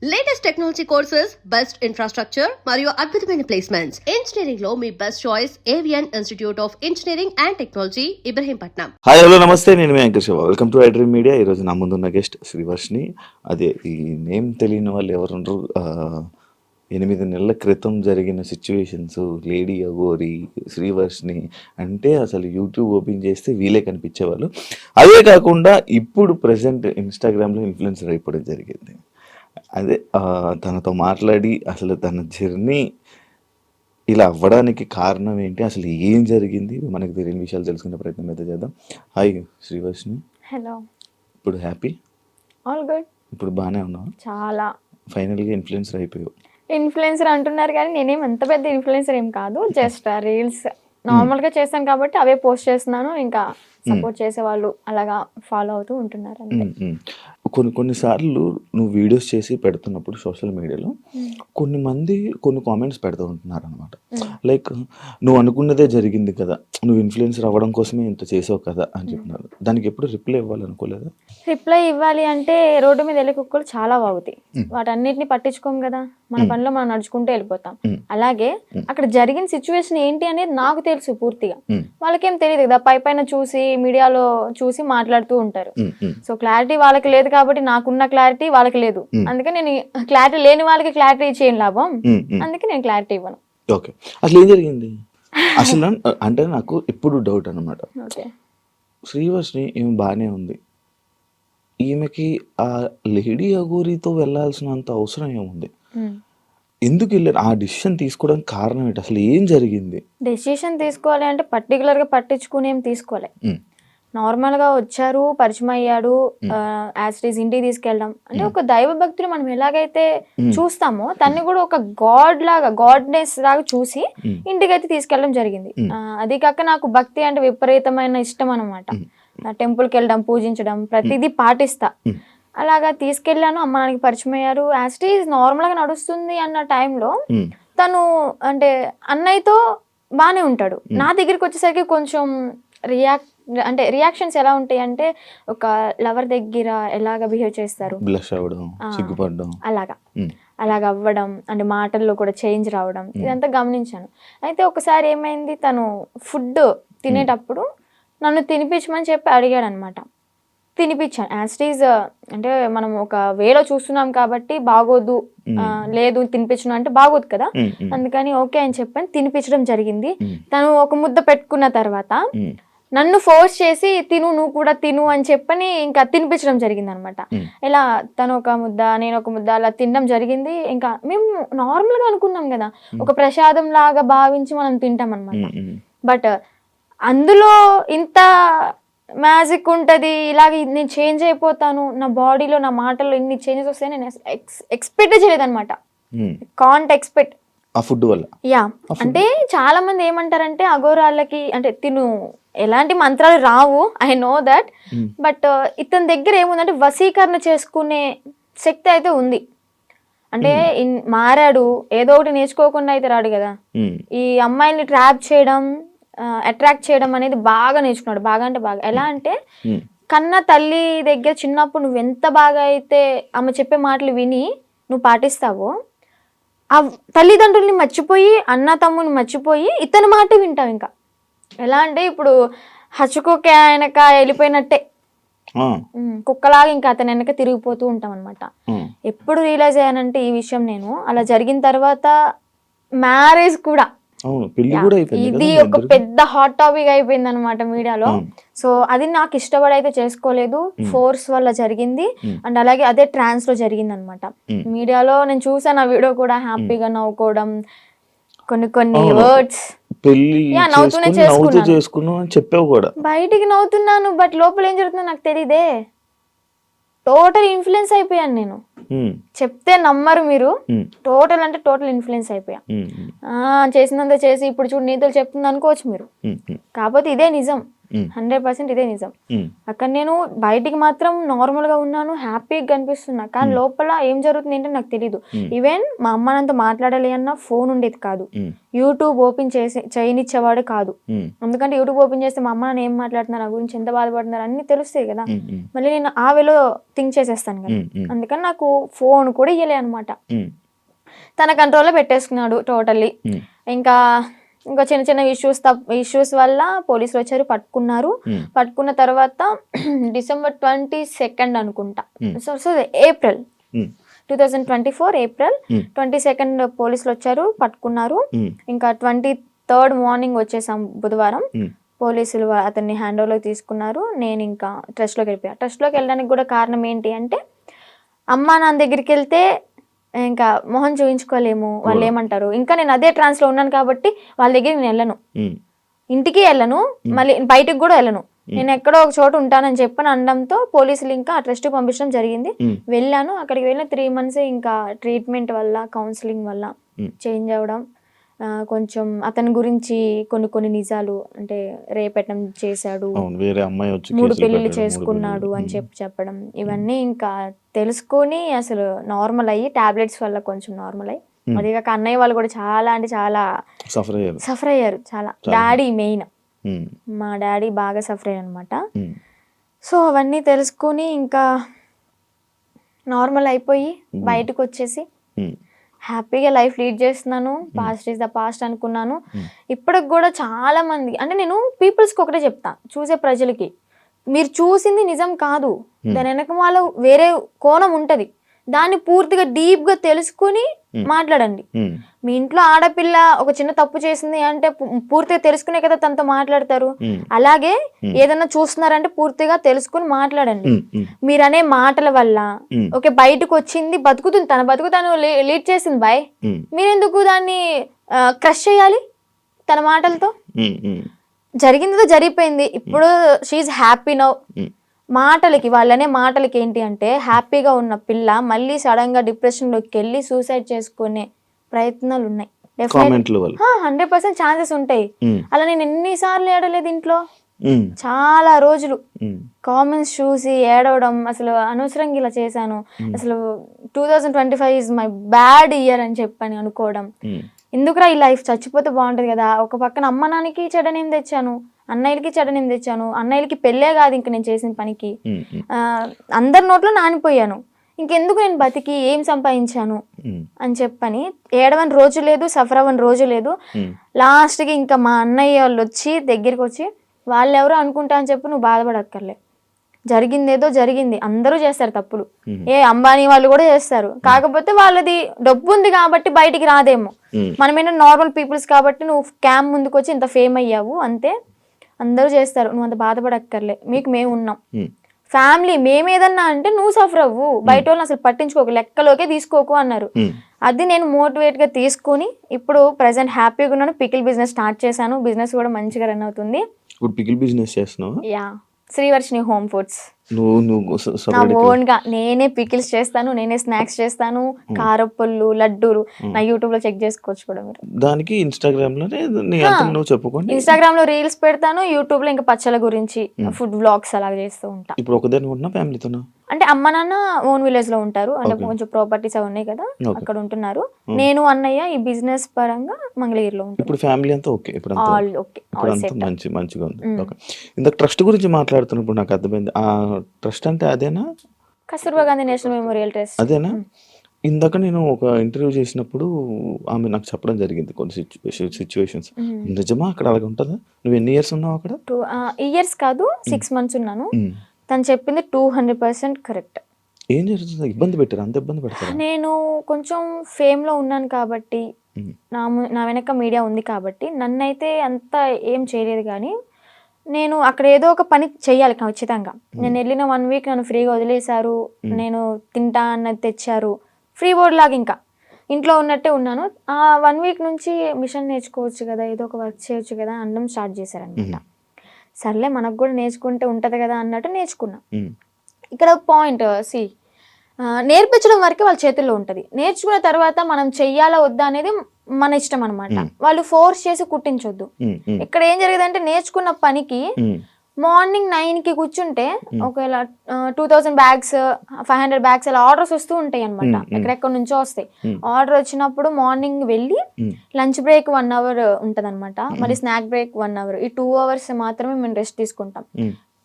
Latest technology courses, best infrastructure మరియు అద్భుతమైన placements. Engineering లో మీ బెస్ట్ చాయిస్ ఏవియన్ institute of engineering and technology, Ibrahimpatnam. Hi hello నమస్తే, నేను మీ anchor Shiva. Welcome to iDream media. ఈరోజు నా ముందున్న గెస్ట్ శ్రీవర్షిని. అదే ఈ నేమ్ తెలియని వాళ్ళు ఎవరుండ్రు. 8 నెలల క్రితం జరిగిన సిచ్యువేషన్స్, లేడీ అగోరి, శ్రీవర్షిని అంటే అసలు యూట్యూబ్ ఓపెన్ చేస్తే వీలే కనిపించేవాళ్ళు. అదే కాకుండా ఇప్పుడు ప్రజెంట్ ఇన్స్టాగ్రామ్లో ఇన్ఫ్లుయెన్సర్ అయిపోవడం జరిగింది. అదే తనతో మాట్లాడి అసలు తన జర్నీ ఇలా అవ్వడానికి కారణం ఏంటి, అసలు ఏం జరిగింది, మనకు తెలియని విషయాలు తెలుసుకునే ప్రయత్నం అయితే చేద్దాం. హాయ్ శ్రీవర్షిని. హలో. ఇప్పుడు హ్యాపీ? All good. ఇప్పుడు బాగానే ఉన్నావు? చాలా. ఫైనల్గా ఇన్ఫ్లుయెన్సర్ అయిపోయావు. ఇన్ఫ్లుయెన్సర్ అంటున్నారు కానీ నేనేం అంత పెద్ద ఇన్ఫ్లుయెన్సర్ ఏం కాదు. జస్ట్ రీల్స్ నార్మల్గా చేస్తాను కాబట్టి అవే పోస్ట్ చేస్తున్నాను. ఇంకా సపోర్ట్ చేసే వాళ్ళు అలాగా ఫాలో అవుతూ ఉంటున్నారు అంతే. కొన్నిసార్లు నువ్వు వీడియోస్ చేసి పెడుతున్నప్పుడు సోషల్ మీడియాలో కొన్ని కామెంట్స్ పెడుతూ ఉంటున్నారు అనమాట. లైక్ నువ్వు అనుకున్నదే జరిగింది కదా, నువ్వు ఇన్ఫ్లుయెన్సర్ అవ్వడం కోసమే ఇంత చేసావు కదా అని చెప్పినారు. దానికి ఎప్పుడు రిప్లై ఇవ్వాలనుకోలేదా? రిప్లై ఇవ్వాలి అంటే రోడ్డు మీద వెళ్ళే కుక్కలు చాలా వాగుతాయి. వాటన్నిటిని పట్టించుకోం కదా, మన పనిలో మనం నడుచుకుంటూ వెళ్ళిపోతాం. అలాగే అక్కడ జరిగిన సిచ్యువేషన్ ఏంటి అనేది నాకు తెలుసు పూర్తిగా, వాళ్ళకేం తెలియదు కదా. పైన చూసి మీడియాలో చూసి మాట్లాడుతూ ఉంటారు. సో క్లారిటీ వాళ్ళకి లేదు కాబట్టి నాకున్న క్లారిటీ వాళ్ళకి లేదు. అందుకే నేను క్లారిటీ లేని వాళ్ళకి క్లారిటీ చేయను లాభం. అందుకే నేను క్లారిటీ ఇవ్వను. ఓకే, అసలు ఏం జరిగింది అసలు అంటే నాకు ఎప్పుడు డౌట్ అనమాట. శ్రీవర్షిని ఏమి బాగానే ఉంది, ఈమెకి ఆ లేడీ అగోరితో వెళ్ళాల్సినంత అవసరం ఏముంది? ఎందుకు వెళ్ళారు? ఆ డిసిషన్ తీసుకోవడానికి కారణం ఏంటి? అసలు ఏం జరిగింది? డెసిషన్ తీసుకోవాలి అంటే పర్టికులర్ గా పట్టించుకుని ఏం తీసుకోవాలి. నార్మల్ గా వచ్చారు, పరిచయం అయ్యాడు, యాజ్ ఇట్ ఈస్ ఇంటికి తీసుకెళ్ళడం అంటే ఒక దైవ భక్తులు మనం ఎలాగైతే చూస్తామో తన్ని కూడా ఒక గాడ్నెస్ లాగా చూసి ఇంటికి అయితే తీసుకెళ్ళడం జరిగింది. అది కాక నాకు భక్తి అంటే విపరీతమైన ఇష్టం అనమాట. టెంపుల్కి వెళ్ళడం, పూజించడం, ప్రతిదీ పాటిస్తా. అలాగా తీసుకెళ్ళాను. అమ్మ నాన్నకి పరిచయం అయ్యారు. యాజ్ ఇట్ ఈస్ నార్మల్ గా నడుస్తుంది అన్న టైంలో తను అంటే అన్నయ్యతో బానే ఉంటాడు. నా దగ్గరికి వచ్చేసరికి కొంచెం రియాక్షన్స్ ఎలా ఉంటాయి అంటే ఒక లవర్ దగ్గర ఎలాగ బిహేవ్ చేస్తారు, అలాగా అవ్వడం అంటే మాటల్లో కూడా చేంజ్ రావడం, ఇదంతా గమనించాను. అయితే ఒకసారి ఏమైంది, తను ఫుడ్ తినేటప్పుడు నన్ను తినిపించమని చెప్పి అడిగాడు అనమాట. తినిపించాను. యాజ్ ఇట్ ఈజ్ అంటే మనం ఒక వేలో చూస్తున్నాం కాబట్టి బాగోదు, లేదు తినిపించను అంటే బాగోదు కదా, అందుకని ఓకే అని చెప్పని తినిపించడం జరిగింది. తను ఒక ముద్ద పెట్టుకున్న తర్వాత నన్ను ఫోర్స్ చేసి తిను, నువ్వు కూడా తిను అని చెప్పని ఇంకా తినిపించడం జరిగింది అనమాట. ఇలా తను ఒక ముద్ద, నేను ఒక ముద్ద అలా తినడం జరిగింది. ఇంకా మేము నార్మల్ గా అనుకున్నాం కదా, ఒక ప్రసాదం లాగా భావించి మనం తింటాం అనమాట. బట్ అందులో ఇంత మ్యాజిక్ ఉంటుంది, ఇలాగ నేను చేంజ్ అయిపోతాను, నా బాడీలో నా మాటల్లో ఇన్ని చేంజెస్ వస్తాయి నేను ఎక్స్పెక్ట్ చేయలేదు అనమాట. కాంట్ ఎక్స్పెక్ట్ ఆ ఫుడ్ వల్ల. యా, అంటే చాలా మంది ఏమంటారంటే అఘోరాళ్ళకి అంటే తిను ఎలాంటి మంత్రాలు రావు, ఐ నో దట్. బట్ ఇతని దగ్గర ఏముందంటే వశీకరణ చేసుకునే శక్తి అయితే ఉంది. అంటే మారాడు, ఏదో ఒకటి నేర్చుకోకుండా అయితే రాడు కదా. ఈ అమ్మాయిని ట్రాప్ చేయడం, అట్రాక్ట్ చేయడం అనేది బాగా నేర్చుకున్నాడు. బాగా అంటే బాగా. ఎలా అంటే కన్న తల్లి దగ్గర చిన్నప్పుడు నువ్వు ఎంత బాగా అయితే ఆమె చెప్పే మాటలు విని నువ్వు పాటిస్తావో, ఆ తల్లిదండ్రుల్ని మర్చిపోయి, అన్న తమ్ముని మర్చిపోయి ఇతని మాట వింటావు. ఇంకా ఎలా అంటే ఇప్పుడు హచ్చుకోకే ఆయనక వెళ్ళిపోయినట్టే, కుక్కలాగా ఇంకా అతని వెనక తిరిగిపోతూ ఉంటాం అనమాట. ఎప్పుడు రియలైజ్ అయ్యానంటే ఈ విషయం నేను అలా జరిగిన తర్వాత మ్యారేజ్ కూడా ఇది ఒక పెద్ద హాట్ టాపిక్ అయిపోయింది అనమాట మీడియాలో. సో అది నాకు ఇష్టపడైతే చేసుకోలేదు, ఫోర్స్ వల్ల జరిగింది. అండ్ అలాగే అదే ట్రాన్స్ లో జరిగింది అనమాట. మీడియాలో నేను చూసాను ఆ వీడియో కూడా, హ్యాపీగా నవ్వుకోవడం, కొన్ని వర్డ్స్ నవ్వుతూనే చేసుకున్నాను, బయటికి నవ్వుతున్నాను, బట్ లోపల ఏం జరుగుతుందో నాకు తెలియదే. టోటల్ ఇన్ఫ్లుయెన్స్ అయిపోయాను నేను. చెప్తే నమ్మరు మీరు, టోటల్ అంటే టోటల్ ఇన్ఫ్లుయెన్స్ అయిపోయా. చేసినంత చేసి ఇప్పుడు చూడు నీతులు చెప్తుంది అనుకోవచ్చు మీరు, కాకపోతే ఇదే నిజం. 100% ఇదే నిజం. అక్కడ నేను బయటికి మాత్రం నార్మల్ గా ఉన్నాను, హ్యాపీగా కనిపిస్తున్నా, కానీ లోపల ఏం జరుగుతుంది ఏంటో నాకు తెలీదు. ఈవెన్ మా అమ్మ నాతో మాట్లాడాలి అన్న ఫోన్ ఉండేది కాదు, యూట్యూబ్ ఓపెన్ చేయనిచ్చేవాడు కాదు. ఎందుకంటే యూట్యూబ్ ఓపెన్ చేస్తే మా అమ్మ నాన్న ఏం మాట్లాడుతున్నారు, నా గురించి ఎంత బాధపడుతున్నారు అన్ని తెలుస్తాయి కదా. మళ్ళీ నేను ఆ వేలో థింక్ చేసేస్తాను కదా, అందుకని నాకు ఫోన్ కూడా ఇయ్యలే అనమాట. తన కంట్రోల్లో పెట్టేసుకున్నాడు టోటల్లీ. ఇంకా చిన్న చిన్న ఇష్యూస్ వల్ల పోలీసులు వచ్చారు, పట్టుకున్న తర్వాత December 22 అనుకుంటా, సో ఏప్రిల్ 2024 ఏప్రిల్ 22 పోలీసులు వచ్చారు, పట్టుకున్నారు. ఇంకా 23rd మార్నింగ్ వచ్చేసాం బుధవారం. పోలీసులు అతన్ని హ్యాండ్ ఓవర్లోకి తీసుకున్నారు. నేను ఇంకా ట్రస్ట్లోకి వెళ్ళిపోయా. ట్రస్ట్లోకి వెళ్ళడానికి కూడా కారణం ఏంటి అంటే, అమ్మా నాన్న దగ్గరికి వెళ్తే ఇంకా మొహం చూపించుకోలేము, వాళ్ళు ఏమంటారు. ఇంకా నేను అదే ట్రాన్స్ లో ఉన్నాను కాబట్టి వాళ్ళ దగ్గర నేను వెళ్ళను, ఇంటికి వెళ్ళను, మళ్ళీ బయటకు కూడా వెళ్ళను. నేను ఎక్కడో ఒక చోట ఉంటానని చెప్పని అనడంతో పోలీసులు ఇంకా ఆ ట్రస్ట్ పంపించడం జరిగింది. వెళ్ళాను. అక్కడికి వెళ్ళిన 3 months ఇంకా ట్రీట్మెంట్ వల్ల, కౌన్సిలింగ్ వల్ల చేంజ్ అవ్వడం, కొంచెం అతని గురించి కొన్ని నిజాలు, అంటే రేపెట్టడం చేశాడు, 3 పెళ్లిళ్ళు చేసుకున్నాడు అని చెప్పడం, ఇవన్నీ ఇంకా తెలుసుకొని అసలు నార్మల్ అయ్యి, టాబ్లెట్స్ వల్ల కొంచెం నార్మల్ అయ్యి, అదే కాక అన్నయ్య వాళ్ళు కూడా చాలా అంటే చాలా సఫర్ అయ్యారు. చాలా డాడీ మెయిన్, మా డాడీ బాగా సఫర్ అయ్యారు అనమాట. సో అవన్నీ తెలుసుకొని ఇంకా నార్మల్ అయిపోయి బయటకు వచ్చేసి హ్యాపీగా లైఫ్ లీడ్ చేస్తున్నాను. పాస్ట్ ఈజ్ ద పాస్ట్ అనుకున్నాను. ఇప్పటికి కూడా చాలా మంది, అంటే నేను పీపుల్స్కి ఒకటే చెప్తా, చూసే ప్రజలకి, మీరు చూసింది నిజం కాదు, దాని వెనక వాళ్ళ వేరే కోణం ఉంటది, దాన్ని పూర్తిగా డీప్ గా తెలుసుకుని మాట్లాడండి. మీ ఇంట్లో ఆడపిల్ల ఒక చిన్న తప్పు చేసింది అంటే పూర్తిగా తెలుసుకునే కదా తనతో మాట్లాడతారు. అలాగే ఏదైనా చూస్తున్నారంటే పూర్తిగా తెలుసుకుని మాట్లాడండి. మీరనే మాటల వల్ల ఓకే బయటకు వచ్చింది, బతుకుతుంది, తన బతుకు తను లీడ్ చేసింది బాయ్, మీరెందుకు దాన్ని క్రష్ చేయాలి తన మాటలతో? జరిగిందితో జరిగిపోయింది. ఇప్పుడు షీఈ్ హ్యాపీ నౌ. మాటలకి, వాళ్ళనే మాటలకి ఏంటి అంటే, హ్యాపీగా ఉన్న పిల్ల మళ్ళీ సడన్ గా డిప్రెషన్ లోకి వెళ్ళి సూసైడ్ చేసుకునే ప్రయత్నాలు ఉన్నాయి. 100% ఛాన్సెస్ ఉంటాయి. అలా నేను ఎన్నిసార్లు ఏడలేదు ఇంట్లో, చాలా రోజులు కామెంట్స్ చూసి ఏడవడం, అసలు అనవసరంగా ఇలా చేశాను, అసలు 2025 ఇస్ మై బ్యాడ్ ఇయర్ అని చెప్పని అనుకోవడం, ఎందుకురా ఈ లైఫ్, చచ్చిపోతే బాగుంటది కదా. ఒక పక్కన అమ్మ నాన్నకి చెడనేం తెచ్చాను, అన్నయ్యలకి చెడనేం తెచ్చాను, అన్నయ్యలకి పెళ్ళే కాదు ఇంక నేను చేసిన పనికి, అందరి నోట్లో నానిపోయాను, ఇంకెందుకు నేను బతికి ఏం సంపాదించాను అని చెప్పని ఏడవని రోజు లేదు, సఫర్ అవ్వని రోజు లేదు. లాస్ట్కి ఇంకా మా అన్నయ్య వాళ్ళు వచ్చి దగ్గరికి వచ్చి, వాళ్ళెవరో అనుకుంటా అని చెప్పి నువ్వు బాధపడక్కర్లే, జరిగిందేదో జరిగింది, అందరూ చేస్తారు తప్పులు, అంబానీ వాళ్ళు కూడా చేస్తారు, కాకపోతే వాళ్ళది డబ్బు ఉంది కాబట్టి బయటికి రాదేమో, మనమేనా నార్మల్ పీపుల్స్ కాబట్టి నువ్వు క్యామ్ ముందుకు వచ్చి ఇంత ఫేమ్ అయ్యావు అంతే, అందరూ చేస్తారు, నువ్వు అంత బాధపడక్కర్లే, మీకు మేము ఉన్నాం, ఫ్యామిలీ మేమేదన్నా అంటే నువ్వు సఫర్ అవ్వు, బయట వాళ్ళని అసలు పట్టించుకోకు, లెక్కలోకే తీసుకోకు అన్నారు. అది నేను మోటివేట్ గా తీసుకుని ఇప్పుడు ప్రెసెంట్ హ్యాపీగా ఉన్నాను. పికిల్ బిజినెస్ స్టార్ట్ చేశాను, బిజినెస్ కూడా మంచిగా రన్ అవుతుంది. పికిల్ బిజినెస్ చేస్తున్నావా? Yeah, Srivarshini home foods. నా ఓన్ గా నేనే పికిల్స్ చేస్తాను, నేనే స్నాక్స్ చేస్తాను, కారపళ్ళు, లడ్డూలు, నా యూట్యూబ్ లో చెక్ చేసుకోవచ్చు కూడా మీరు. దానికి ఇన్స్టాగ్రామ్ లో రీల్స్ పెడతాను, యూట్యూబ్ లో ఇంకా పచ్చల గురించి ఫుడ్ వ్లాగ్స్ అలా చేస్తూ ఉంటా. ఇప్పుడు ఒకదాని ఉన్నా ఫ్యామిలీతో? అంటే అమ్మ నాన్న ఓన్ విలేజ్ లో ఉంటారు, అంటే కొంచెం ప్రాపర్టీస్ అవి ఉన్నాయి కదా అక్కడ ఉంటున్నారు. నేను అన్నయ్య ఈ బిజినెస్ పరంగా మంగళగిరిలో ఉంటాను. ఇప్పుడు ఫ్యామిలీ అంతా ఓకే, మంచిగా ఉంది. ఇందాక ట్రస్ట్ గురించి మాట్లాడుతున్నప్పుడు నాకు అర్థమైంది, ఆ ట్రస్ట్ అంటే అదేనా? Kasturba Gandhi national memorial trust అదేనా? ఇందాక నేను ఒక ఇంటర్వ్యూ చేసినప్పుడు ఆమె నాకు చెప్పడం జరిగింది కొన్ని సిచ్యువేషన్స్. నిజమా అక్కడ అలాగే ఉంటుందా? నువ్వు ఎన్ని ఇయర్స్ ఉన్నావు అక్కడ? 2 years కాదు, 6 months ఉన్నాను. తను చెప్పింది 200% కరెక్ట్. ఏం జరుగుతుంది? ఇబ్బంది పెట్టారు? అంత ఇబ్బంది పెడతారు? నేను కొంచెం ఫేమ్ లో ఉన్నాను కాబట్టి, నా వెనక మీడియా ఉంది కాబట్టి నన్నైతే అంత ఏం చేయలేదు. కానీ నేను అక్కడ ఏదో ఒక పని చెయ్యాలి ఖచ్చితంగా. నేను వెళ్ళిన 1 week నన్ను ఫ్రీగా వదిలేశారు, నేను తింటా అన్నది తెచ్చారు, ఫ్రీ బోర్డ్ లాగా ఇంకా ఇంట్లో ఉన్నట్టే ఉన్నాను. ఆ 1 week నుంచి మిషన్ నేర్చుకోవచ్చు కదా, ఏదో ఒక వర్క్ చేయొచ్చు కదా అనడం స్టార్ట్ చేశారనమాట. సర్లే మనకు కూడా నేర్చుకుంటే ఉంటది కదా అన్నట్టు నేర్చుకున్నా. ఇక్కడ పాయింట్ నేర్పించడం వరకే వాళ్ళ చేతుల్లో ఉంటది, నేర్చుకున్న తర్వాత మనం చెయ్యాలా వద్దా అనేది మన ఇష్టం అనమాట. వాళ్ళు ఫోర్స్ చేసి కుట్టించొద్దు. ఇక్కడ ఏం జరిగేదంటే నేర్చుకున్న పనికి మార్నింగ్ 9కి కూర్చుంటే ఒకవేళ 2000 బ్యాగ్స్ 500 బ్యాగ్స్ అలా ఆర్డర్స్ వస్తూ ఉంటాయి అనమాట. ఎక్కడెక్కడ నుంచో వస్తాయి. ఆర్డర్ వచ్చినప్పుడు మార్నింగ్ వెళ్ళి లంచ్ బ్రేక్ 1 అవర్ ఉంటది అనమాట, మరి స్నాక్ బ్రేక్ 1 అవర్, ఈ 2 అవర్స్ మాత్రమే మేము రెస్ట్ తీసుకుంటాం.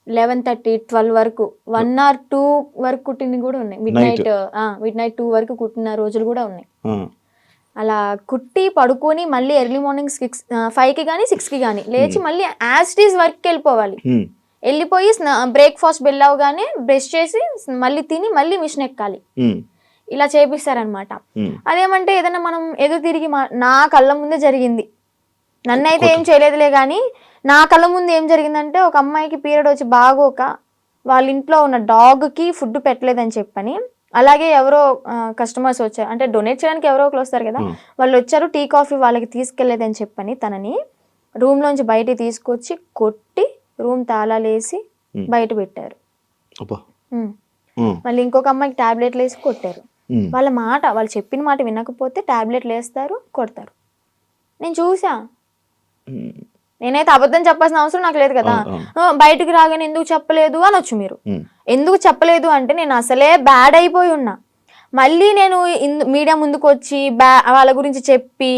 11:30 12 వరకు 1 or 2 వరకు కుట్టినవి కూడా ఉన్నాయి. మిడ్ నైట్ 2 వరకు కుట్టిన రోజులు కూడా ఉన్నాయి. అలా కుట్టి పడుకొని మళ్ళీ ఎర్లీ మార్నింగ్ 5కి కానీ 6కి కానీ లేచి మళ్ళీ యాస్టీస్ వర్క్కి వెళ్ళిపోవాలి. వెళ్ళిపోయి బ్రేక్ఫాస్ట్ వెళ్ళవగానే బ్రష్ చేసి మళ్ళీ తిని మళ్ళీ మిషన్ ఎక్కాలి. ఇలా చేపిస్తారనమాట. అదేమంటే ఏదైనా మనం ఎదురు తిరిగి నా కళ్ళ ముందే జరిగింది, నన్నైతే ఏం చేయలేదులే కానీ నా కళ్ళ ముందు ఏం జరిగిందంటే ఒక అమ్మాయికి పీరియడ్ వచ్చి బాగోక వాళ్ళ ఇంట్లో ఉన్న డాగ్కి ఫుడ్ పెట్టలేదని చెప్పని, అలాగే ఎవరో కస్టమర్స్ వచ్చారు, అంటే డొనేట్ చేయడానికి ఎవరో ఒకరు వస్తారు కదా, వాళ్ళు వచ్చారు టీ కాఫీ వాళ్ళకి తీసుకెళ్లేదని చెప్పని తనని రూమ్ లోంచి బయట తీసుకొచ్చి కొట్టి రూమ్ తాళాలేసి బయట పెట్టారు. మళ్ళీ ఇంకొక అమ్మాయికి టాబ్లెట్లు వేసి కొట్టారు. వాళ్ళు చెప్పిన మాట వినకపోతే టాబ్లెట్లు వేస్తారు, కొడతారు. నేను చూసా. నేనైతే అబద్ధం చెప్పాల్సిన అవసరం నాకు లేదు కదా. బయటకు రాగానే ఎందుకు చెప్పలేదు అనొచ్చు మీరు. ఎందుకు చెప్పలేదు అంటే నేను అసలే బ్యాడ్ అయిపోయి ఉన్నా. మళ్ళీ నేను మీడియా ముందుకు వచ్చి వాళ్ళ గురించి చెప్పి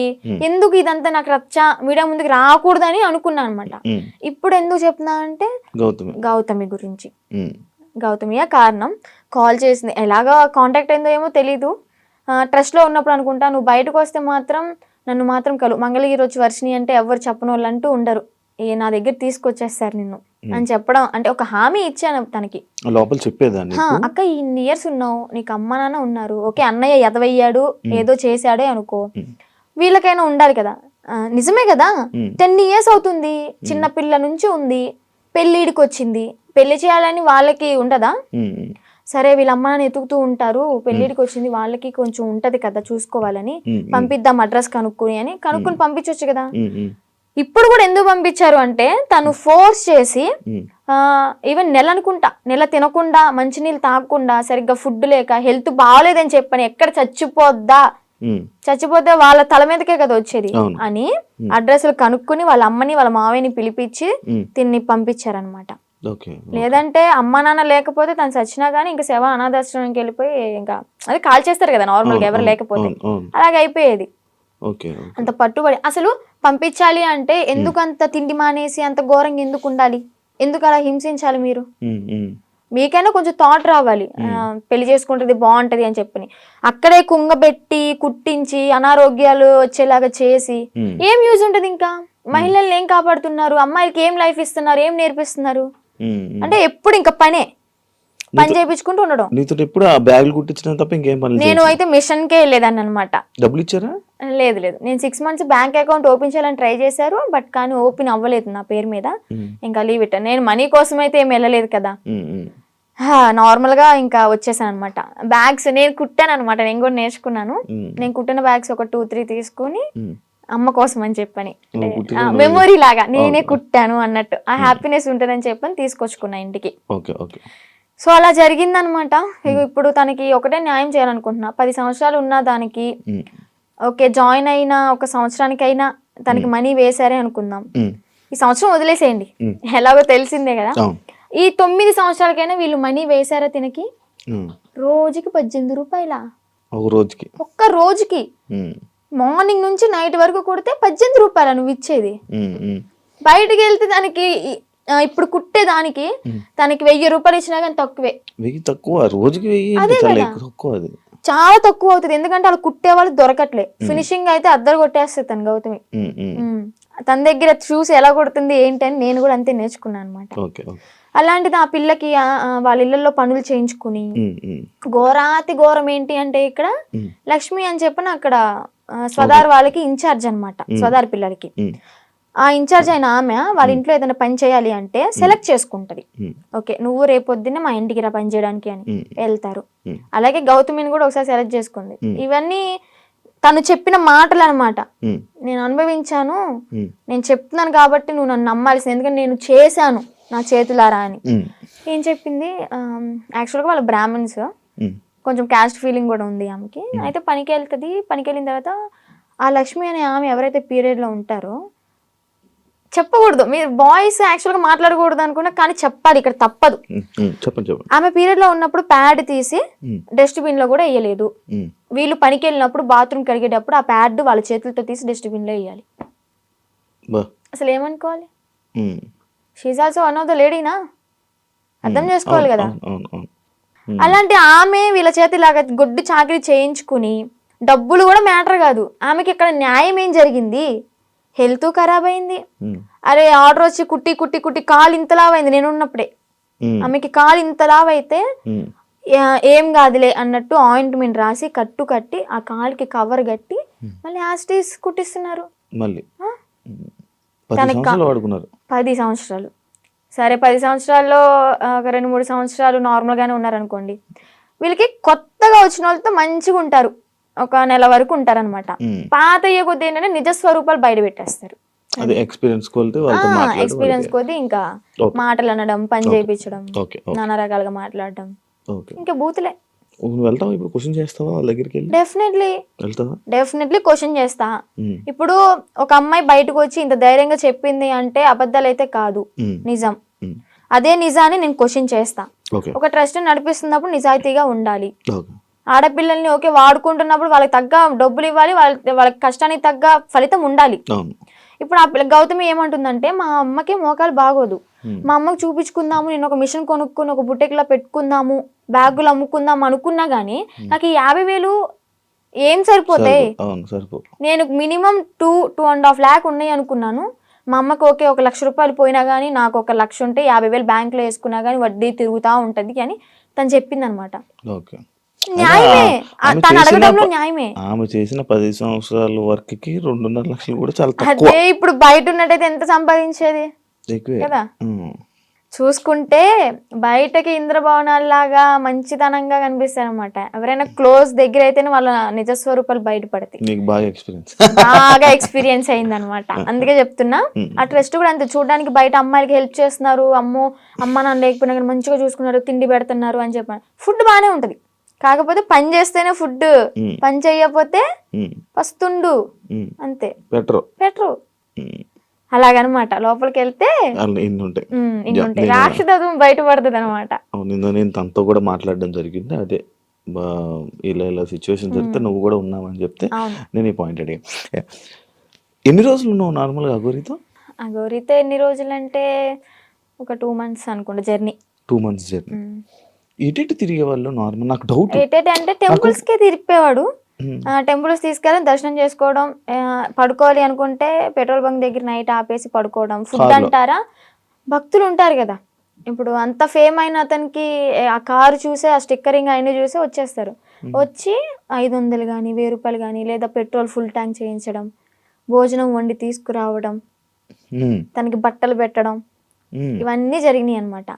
ఎందుకు ఇదంతా నాకు రచ్చా మీడియా ముందుకు రాకూడదని అనుకున్నాను అనమాట. ఇప్పుడు ఎందుకు చెప్తున్నా అంటే గౌతమి గురించి. గౌతమియే కారణం. కాల్ చేసింది, ఎలాగా కాంటాక్ట్ అయిందో ఏమో తెలీదు. ట్రస్ట్లో ఉన్నప్పుడు అనుకుంటా, నువ్వు బయటకు వస్తే మాత్రం నన్ను మాత్రం మంగళగిరి వచ్చి వర్షిని అంటే ఎవరు చెప్పని వాళ్ళు అంటూ ఉండరు, నా దగ్గర తీసుకొచ్చేస్తారు నిన్ను అని చెప్పడం. అంటే ఒక హామీ ఇచ్చాను తనకి. లోపల చెప్పేదాన్ని, అక్క ఇన్ని ఇయర్స్ ఉన్నావు, నీకు అమ్మ నాన్న ఉన్నారు, ఓకే అన్నయ్య ఎదవయ్యాడు ఏదో చేశాడే అనుకో, వీళ్ళకైనా ఉండాలి కదా. నిజమే కదా, 10 years అవుతుంది, చిన్న పిల్ల నుంచి ఉంది, పెళ్ళిడికి వచ్చింది, పెళ్లి చేయాలని వాళ్ళకి ఉండదా? సరే వీళ్ళ అమ్మ నాన్న ఎతుకుతూ ఉంటారు, పెళ్లిడికి వచ్చింది, వాళ్ళకి కొంచెం ఉంటది కదా చూసుకోవాలని, పంపిద్దాం అడ్రస్ కనుక్కుని పంపించవచ్చు కదా. ఇప్పుడు కూడా ఎందుకు పంపించారు అంటే తను ఫోర్స్ చేసి ఈవెన్ నెల తినకుండా మంచినీళ్ళు తాగకుండా సరిగ్గా ఫుడ్ లేక హెల్త్ బాగాలేదని చెప్పని ఎక్కడ చచ్చిపోతే వాళ్ళ తల మీదకే కదా వచ్చేది అని అడ్రస్లు కనుక్కుని వాళ్ళ అమ్మని వాళ్ళ మావయ్యని పిలిపించి తిన్ని పంపించారనమాట. లేదంటే అమ్మ నాన్న లేకపోతే తను చచ్చినా గానీ ఇంకా శవ అనాథాశ్రమానికి వెళ్ళిపోయి ఇంకా అది కాల్ చేస్తారు కదా నార్మల్ గా ఎవరు లేకపోతే, అలాగే అయిపోయేది. అంత పట్టుబడి అసలు పంపించాలి అంటే ఎందుకు అంత తిండి మానేసి అంత ఘోరంగా ఎందుకు ఉండాలి, ఎందుకు అలా హింసించాలి? మీరు మీకైనా కొంచెం థాట్ రావాలి, పెళ్లి చేసుకుంటుంది బాగుంటది అని చెప్పని. అక్కడే కుంగబెట్టి కుట్టించి అనారోగ్యాలు వచ్చేలాగా చేసి ఏం యూజ్ ఉంటది? ఇంకా మహిళల్ని ఏం కాపాడుతున్నారు? అమ్మాయిలకి ఏం లైఫ్ ఇస్తున్నారు? ఏం నేర్పిస్తున్నారు? అంటే ఎప్పుడు ఇంకా పని చేయించుకుంటూ ఉండడం. ఎప్పుడు ఆ బ్యాగులు కుట్టించడం తప్ప ఇంకేం పని? నేను అయితే మిషన్ కే వెళ్ళేదాన్ని అనమాట. డబ్బులు ఇచ్చారా? లేదు నేను 6 months బ్యాంక్ అకౌంట్ ఓపెన్ చేయాలని ట్రై చేశారు, బట్ కానీ ఓపెన్ అవ్వలేదు నా పేరు మీద. ఇంకా లీవ్ ఇట్. నేను మనీ కోసం అయితే ఏం వెళ్ళలేదు కదా, నార్మల్ గా ఇంకా వచ్చేసాను అనమాట. బ్యాగ్స్ నేను కుట్టాను అనమాట, నేను కూడా నేర్చుకున్నాను. నేను కుట్టిన బ్యాగ్స్ ఒక 2-3 తీసుకుని అమ్మ కోసం అని చెప్పని, మెమొరీ లాగా నేనే కుట్టాను అన్నట్టు ఆ హ్యాపీనెస్ ఉంటుందని చెప్పని తీసుకొచ్చుకున్నా ఇంటికి. సో అలా జరిగిందనమాట. ఇప్పుడు తనకి ఒకటే న్యాయం చేయాలనుకుంటున్నా. 10 సంవత్సరాలు ఉన్న దానికి ఓకే జాయిన్ అయిన 1 సంవత్సరానికైనా తనకి మనీ వేసారే అనుకుందాం, ఈ సంవత్సరం వదిలేసేయండి, ఎలాగో తెలిసిందే కదా. ఈ 9 సంవత్సరాలకైనా వీళ్ళు మనీ వేసారా తినకి? రోజుకి 18 రూపాయల ఒక్క రోజుకి. మార్నింగ్ నుంచి నైట్ వరకు కొడితే 18 రూపాయల నువ్వు ఇచ్చేది. బయటకు వెళ్తే దానికి ఇప్పుడు కుట్టే దానికి తనకి 1000 రూపాయలు ఇచ్చినా కానీ తక్కువే. చాలా తక్కువ అవుతుంది, ఎందుకంటే వాళ్ళు కుట్టే వాళ్ళు దొరకట్లే. ఫినిషింగ్ అయితే అద్దరు కొట్టేస్తుంది తను గౌతమి. తన దగ్గర చూసి ఎలా కొడుతుంది ఏంటి అని నేను కూడా అంతే నేర్చుకున్నాను అనమాట. అలాంటిది ఆ పిల్లకి వాళ్ళ ఇళ్లలో పనులు చేయించుకుని ఘోరాతి ఘోరం ఏంటి అంటే ఇక్కడ లక్ష్మి అని చెప్పిన అక్కడ స్వదార్ వాళ్ళకి ఇన్ఛార్జ్ అనమాట. స్వదార్ పిల్లలకి ఆ ఇన్ఛార్జ్ అయిన ఆమె వాళ్ళ ఇంట్లో ఏదైనా పని చేయాలి అంటే సెలెక్ట్ చేసుకుంటది. ఓకే నువ్వు రేపొద్దునే మా ఇంటికి రా పని చేయడానికి అని వెళ్తారు. అలాగే గౌతమిని కూడా ఒకసారి సెలెక్ట్ చేసుకుంది. ఇవన్నీ తను చెప్పిన మాటలు అనమాట. నేను అనుభవించాను, నేను చెప్తున్నాను కాబట్టి నువ్వు నన్ను నమ్మాల్సింది, ఎందుకంటే నేను చేశాను నా చేతులారా అని. ఏం చెప్పింది, యాక్చువల్గా వాళ్ళ బ్రాహ్మణ్స్, కొంచెం క్యాస్ట్ ఫీలింగ్ కూడా ఉంది ఆమెకి. అయితే పనికి వెళ్తుంది. పనికి వెళ్ళిన తర్వాత ఆ లక్ష్మి అనే ఆమె ఎవరైతే పీరియడ్లో ఉంటారో చెప్పకూడదు. మీరు బాయ్స్ యాక్చువల్గా మాట్లాడకూడదు అనుకున్నా, కానీ చెప్పాలి, ఇక్కడ తప్పదు. చెప్పండి చెప్పండి. ఆమె పీరియడ్ లో ఉన్నప్పుడు ప్యాడ్ తీసి డస్ట్బిన్ లో కూడా వేయలేదు. వీళ్ళు పనికి వెళ్ళినప్పుడు బాత్రూమ్ కడిగేటప్పుడు ఆ ప్యాడ్ వాళ్ళ చేతులతో తీసి డస్ట్బిన్ లో వేయాలి. అసలు ఏమనుకోవాలి? She also one of the లేడీనా, అర్థం చేసుకోవాలి కదా. అలాంటి ఆమె వీళ్ళ చేతి ఇలాగా గొడ్డు చాకరీ చేయించుకుని, డబ్బులు కూడా మ్యాటర్ కాదు, ఆమెకి ఇక్కడ న్యాయం ఏం జరిగింది? హెల్త్ ఖరాబ్ అయింది. అరే ఆర్డర్ వచ్చి కుట్టి కుట్టి కుట్టి కాలు ఇంతలావైంది. నేను ఉన్నప్పుడే ఆమెకి కాలు ఇంతలావైతే ఏం కాదులే అన్నట్టు ఆయింట్మెంట్ రాసి కట్టు కట్టి ఆ కాలుకి కవర్ కట్టి మళ్ళీ యాస్టీస్ కుట్టిస్తున్నారు. తనకి 10 సంవత్సరాలు. సరే 10 సంవత్సరాల్లో ఒక 2-3 సంవత్సరాలు నార్మల్ గానే ఉన్నారనుకోండి. వీళ్ళకి కొత్తగా వచ్చిన వాళ్ళతో మంచిగా ఉంటారు, ఒక నెల వరకు ఉంటారనమాట. పాత అయ్యే కొద్ది ఏంటంటే నిజ స్వరూపాలు బయట పెట్టేస్తారు. ఎక్స్పీరియన్స్ కొద్ది ఇంకా మాటలు అనడం, పని చేయించడం, నానా రకాలుగా మాట్లాడడం, ఇంకా బూతులే. డెఫినెట్లీ క్వశ్చన్ చేస్తా. ఇప్పుడు ఒక అమ్మాయి బయటకు వచ్చి ఇంత ధైర్యంగా చెప్పింది అంటే అబద్ధాలు అయితే కాదు, నిజం. అదే నిజాన్ని నేను క్వశ్చన్ చేస్తా. ఒక ట్రస్ట్ నడిపిస్తున్నప్పుడు నిజాయితీగా ఉండాలి. ఆడపిల్లల్ని ఓకే వాడుకుంటున్నప్పుడు వాళ్ళకి తగ్గ డబ్బులు ఇవ్వాలి, వాళ్ళ కష్టానికి తగ్గ ఫలితం ఉండాలి. ఇప్పుడు ఆ గౌతమి ఏమంటుందంటే, మా అమ్మకి మోకాలు బాగోదు, మా అమ్మకి చూపించుకుందాము, నేను ఒక మిషన్ కొనుక్కుని ఒక బుట్టెక్లా పెట్టుకుందాము, బ్యాగులు అమ్ముకుందాము అనుకున్నా గానీ నాకు ఈ 50,000 ఏం సరిపోతాయి? నేను మినిమం 2.5 lakh ఉన్నాయి అనుకున్నాను. మా అమ్మకి ఓకే 1 లక్ష రూపాయలు పోయినా గానీ నాకు 1 లక్ష ఉంటే 50,000 బ్యాంకులో వేసుకున్నా గానీ వడ్డీ తిరుగుతా ఉంటది అని తను చెప్పింది అనమాట. న్యాయమే, తను అడగడంలో న్యాయమే. ఆమె చేసిన 10 సంవత్సరాల వర్క్ కి 2.5 లక్షలు కూడా చాలా తక్కువ. అదే ఇప్పుడు బయట ఉన్నట్టయితే ఎంత సంపాదించేది కదా. చూసుకుంటే బయటకి ఇంద్రభవనాల్లాగా మంచితనంగా కనిపిస్తారు అనమాట. ఎవరైనా క్లోజ్ దగ్గర అయితేనే వాళ్ళ నిజస్వరూపాలు బయటపడతాయి. బాగా ఎక్స్పీరియన్స్ అయింది అనమాట. అందుకే చెప్తున్నా, ఆ ట్రస్ట్ కూడా అంతే. చూడడానికి బయట అమ్మాయిలకి హెల్ప్ చేస్తున్నారు, అమ్మ నాన్న లేకపోయినా కానీ మంచిగా చూసుకున్నారు, తిండి పెడుతున్నారు అని చెప్పాను. ఫుడ్ బాగానే ఉంటది, కాకపోతే పని చేస్తేనే ఫుడ్, పని చెయ్యకపోతే వస్తుండు అంతే, పెట్రో అలాగనమాట. లోపలికి వెళ్తే ఇన్ని రాక్షసత్వం బయటపడుతుంది అనమాట. నేను తనతో కూడా మాట్లాడడం జరిగింది. అదే ఇలా సిచ్యువేషన్ జరిగితే నువ్వు కూడా ఉన్నావని చెప్తే నేను ఈ పాయింట్ అడిగా. ఎన్ని రోజులు ఉన్నావు నార్మల్గా అఘోరితో? అఘోరితో ఎన్ని రోజులు అంటే ఒక 2 months అనుకుంటా జర్నీ. 2 months journey. ఎటు తిరిగే వాళ్ళు నార్మల్? నాకు డౌట్ అంటే టెంపుల్స్ కే తిరిగిపోయాడు. టెంపుల్స్ తీసుకెళ్ళి దర్శనం చేసుకోవడం, పడుకోవాలి అనుకుంటే పెట్రోల్ బంక్ దగ్గర నైట్ ఆపేసి పడుకోవడం. ఫుడ్ అంటారా, భక్తులు ఉంటారు కదా, ఇప్పుడు అంత ఫేమ్ అయిన అతనికి ఆ కారు చూసే, ఆ స్టిక్కరింగ్ అయిన చూసే వచ్చేస్తారు. వచ్చి 500 కానీ 1000 రూపాయలు కానీ లేదా పెట్రోల్ ఫుల్ ట్యాంక్ చేయించడం, భోజనం వండి తీసుకురావడం, తనకి బట్టలు పెట్టడం, ఇవన్నీ జరిగినాయి అనమాట.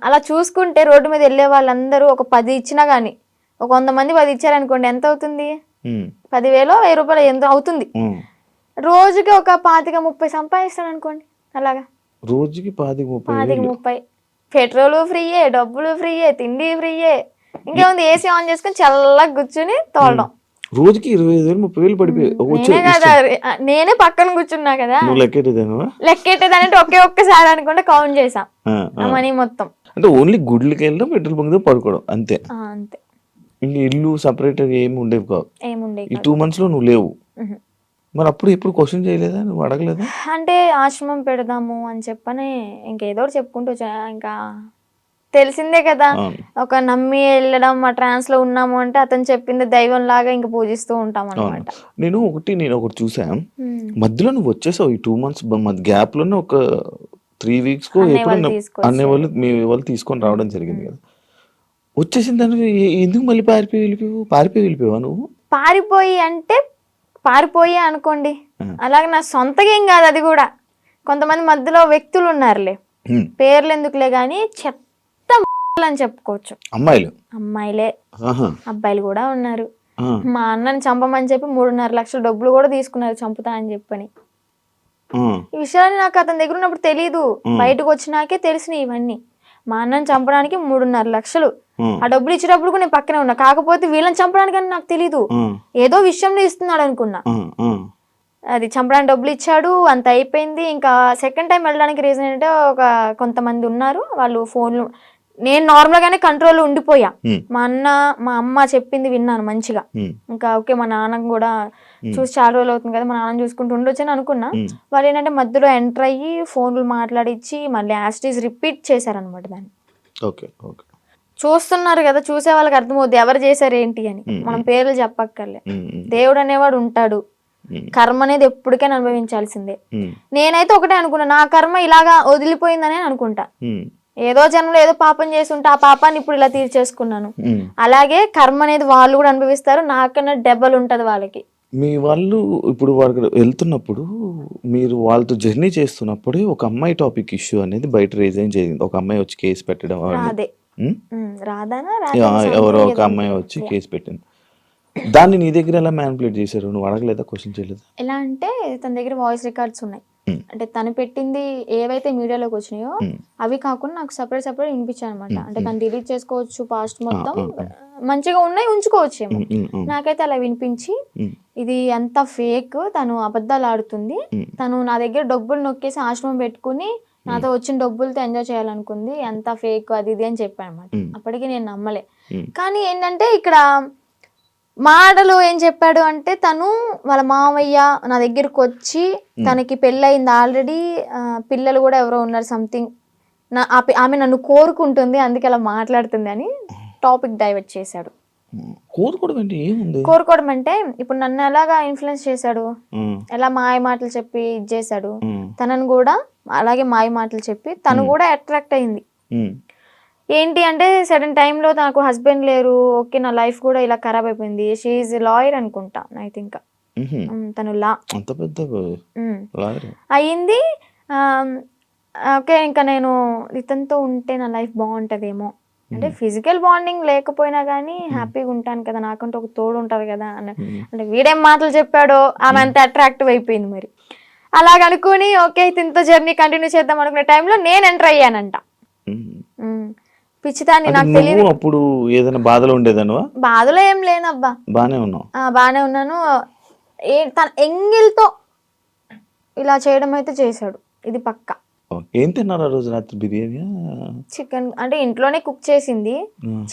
అలా చూసుకుంటే రోడ్డు మీద వెళ్ళే వాళ్ళందరూ ఒక 10 ఇచ్చినా గానీ, ఒక 100 మంది 10 ఇచ్చారనుకోండి, ఎంత అవుతుంది? 10,000 1000 రూపాయలు ఎంత అవుతుంది? రోజుకి ఒక 25-30 సంపాదిస్తాడు అనుకోండి. అలాగా రోజుకి 25-30 పెట్రోల్ ఫ్రీయే, డబ్బులు ఫ్రీయే, తిండి ఫ్రీయే. ఇంకేముంది, ఏసీ ఆన్ చేసుకుని చల్లగా కూర్చుని తోలడం. రోజుకి 25,000-30,000 పడిపోయి నేనే పక్కన కూర్చున్నా కదా, లెక్కెట్టేదానంటే ఒక్కసారి అనుకుంటే కౌంట్ చేసా మనీ మొత్తం. అంటే ఓన్లీ గుడ్లకి వెళ్ళడం, పెట్రోల్ బంక్ పడుకోవడం అంతే. ఇంకా ఇల్లు సపరేట్ ఏమి ఉండేవి కావు. ఈ 2 months లో నువ్వు లేవు. మరి అప్పుడు ఎప్పుడు క్వశ్చన్ చేయలేదా, నువ్వు అడగలేదా? అంటే ఆశ్రమం పెడదాము అని చెప్పని ఇంకేదో చెప్పుకుంటూ ఇంకా తెలిసిందే కదా, ఒక నమ్మి వెళ్ళడం, ఆ ట్రాన్స్ లో ఉన్నాము అంటే అతను చెప్పింది దైవం లాగా ఇంకా పూజిస్తూ ఉంటాం అనమాట. నేను ఒకటి చూసా, మధ్యలో నువ్వు వచ్చేసావు. ఈ 2 months గ్యాప్ లోనే ఒక 3 weeks అనే వాళ్ళు మీ వాళ్ళు తీసుకొని రావడం జరిగింది కదా. వచ్చేసిన దానికి ఎందుకు మళ్ళీ పారిపోయి వెళ్ళిపోయావా నువ్వు? పారిపోయి అనుకోండి, అలాగే నా సొంతగా ఏం కాదు. అది కూడా కొంతమంది మధ్యలో వ్యక్తులు ఉన్నారులే, పేర్లు ఎందుకులే గానీ చెత్త అని చెప్పుకోవచ్చు. అమ్మాయిలే, అబ్బాయిలు కూడా ఉన్నారు. మా అన్నని చంపమని చెప్పి 3.5 లక్షల డబ్బులు కూడా తీసుకున్నారు, చంపుతా అని చెప్పని. ఈ విషయాన్ని నాకు అతని దగ్గర ఉన్నప్పుడు తెలీదు, బయటకు వచ్చినాకే తెలిసినాయి ఇవన్నీ. మా అన్నని చంపడానికి 3.5 లక్షలు, ఆ డబ్బులు ఇచ్చేటప్పుడు కూడా నేను పక్కనే ఉన్నా. కాకపోతే వీళ్ళని చంపడానికి అని నాకు తెలీదు, ఏదో విషయంలో ఇస్తున్నాడు అనుకున్నా. అది చంపడానికి డబ్బులు ఇచ్చాడు, అంత అయిపోయింది. ఇంకా సెకండ్ టైం వెళ్ళడానికి రీజన్ ఏంటంటే కొంతమంది ఉన్నారు వాళ్ళు ఫోన్లు, నేను నార్మల్గానే కంట్రోల్లో ఉండిపోయా. మా అమ్మ చెప్పింది విన్నాను మంచిగా. ఇంకా ఓకే మా నాన్నకు కూడా చూసి చాలా రోజులు అవుతుంది కదా, మా నాన్న చూసుకుంటూ ఉండొచ్చు అని అనుకున్నా. వాళ్ళు ఏంటంటే మధ్యలో ఎంటర్ అయ్యి ఫోన్లు మాట్లాడిచ్చి మళ్ళీ యాస్టీస్ రిపీట్ చేశారనమాట దాన్ని. చూస్తున్నారు కదా, చూసే వాళ్ళకి అర్థమవుద్ది ఎవరు చేశారు ఏంటి అని. మనం పేర్లు చెప్పక్కర్లే. దేవుడు అనేవాడు ఉంటాడు, కర్మ అనేది ఎప్పటికైనా అనుభవించాల్సిందే. నేనైతే ఒకటే అనుకున్నా, నా కర్మ ఇలాగా వదిలిపోయిందనే అనుకుంటా. ఏదో జన్మలో ఏదో పాపం చేసి ఉంటే ఆ పాపాన్ని ఇప్పుడు ఇలా తీర్చేసుకున్నాను. అలాగే కర్మ అనేది వాళ్ళు కూడా అనుభవిస్తారు, నాకన్నా డబల్ ఉంటది వాళ్ళకి. మీ వాళ్ళు ఇప్పుడు వాళ్ళు వెళ్తున్నప్పుడు మీరు వాళ్ళతో జర్నీ చేస్తున్నప్పుడే ఒక అమ్మాయి టాపిక్ ఇష్యూ అనేది బయట రేజ్ జరిగింది. ఒక అమ్మాయి వచ్చి కేసు పెట్టడం, ఎవరో ఒక అమ్మాయి వచ్చి కేసు పెట్టింది. దాన్ని నీ దగ్గర ఎలా మ్యానిపులేట్ చేశారు? నువ్వు అడగలేదా, క్వశ్చన్ చేయలేదా? ఎలా అంటే తన దగ్గర వాయిస్ రికార్డ్స్ ఉన్నాయి. అంటే తను పెట్టింది ఏవైతే మీడియాలోకి వచ్చినాయో అవి కాకుండా నాకు సపరేట్ వినిపించాయి అనమాట. అంటే తను డిలీట్ చేసుకోవచ్చు, పాస్ట్ మొత్తం మంచిగా ఉన్నాయి ఉంచుకోవచ్చు ఏమో. నాకైతే అలా వినిపించి ఇది అంతా ఫేక్, తను అబద్ధాలు ఆడుతుంది, తను నా దగ్గర డబ్బులు నొక్కేసి ఆశ్రమం పెట్టుకుని నాతో వచ్చిన డబ్బులతో ఎంజాయ్ చేయాలనుకుంది, అంతా ఫేక్ అది ఇది అని చెప్పాను అనమాట. అప్పటికి నేను నమ్మలే. కానీ ఏంటంటే ఇక్కడ మాటలు ఏం చెప్పాడు అంటే, తను వాళ్ళ మామయ్య నా దగ్గరకు వచ్చి తనకి పెళ్ళయింది ఆల్రెడీ, పిల్లలు కూడా ఎవరో ఉన్నారు సంథింగ్, ఆమె నన్ను కోరుకుంటుంది అందుకే అలా మాట్లాడుతుంది అని టాపిక్ డైవర్ట్ చేశాడు. కోరుకోవడం అంటే ఇప్పుడు నన్ను ఎలాగా ఇన్ఫ్లుయెన్స్ చేశాడు, ఎలా మాయ మాటలు చెప్పి ఇది చేశాడు, తనను కూడా అలాగే మాయ మాటలు చెప్పి తను కూడా అట్రాక్ట్ అయింది. ఏంటి అంటే సడన్ టైంలో నాకు హస్బెండ్ లేరు, ఓకే నా లైఫ్ కూడా ఇలా ఖరాబ్ అయిపోయింది. షీఈ్ లాయర్ అనుకుంటా, ఐ థింక్ తను లా అయ్యింది. ఓకే ఇంకా నేను ఇతనితో ఉంటే నా లైఫ్ బాగుంటదేమో, అంటే ఫిజికల్ బాండింగ్ లేకపోయినా కానీ హ్యాపీగా ఉంటాను కదా, నాకంటే ఒక తోడు ఉంటుంది కదా అన్న. అంటే వీడేం మాటలు చెప్పాడో ఆమె అంత అట్రాక్టివ్ అయిపోయింది. మరి అలాగనుకుని ఓకే ఇతనితో జర్నీ కంటిన్యూ చేద్దాం అనుకునే టైంలో నేను ఎంటర్ అయ్యానంట. పిచ్చిదాన్ని, నాకు తెలియదు. అప్పుడు ఏదైనా బాధలో ఉండేదానువా? బాధలో ఏం లేనబ్బా, బానే ఉన్నావు. బానే ఉన్నాను. తన ఎంగిల్తో ఇలా చేయడం అయితే చేశాడు, ఇది పక్కా. ఏం తిన్నారు ఆ రోజు రాత్రి? బిర్యానీ, చికెన్, అంటే ఇంట్లోనే కుక్ చేసింది,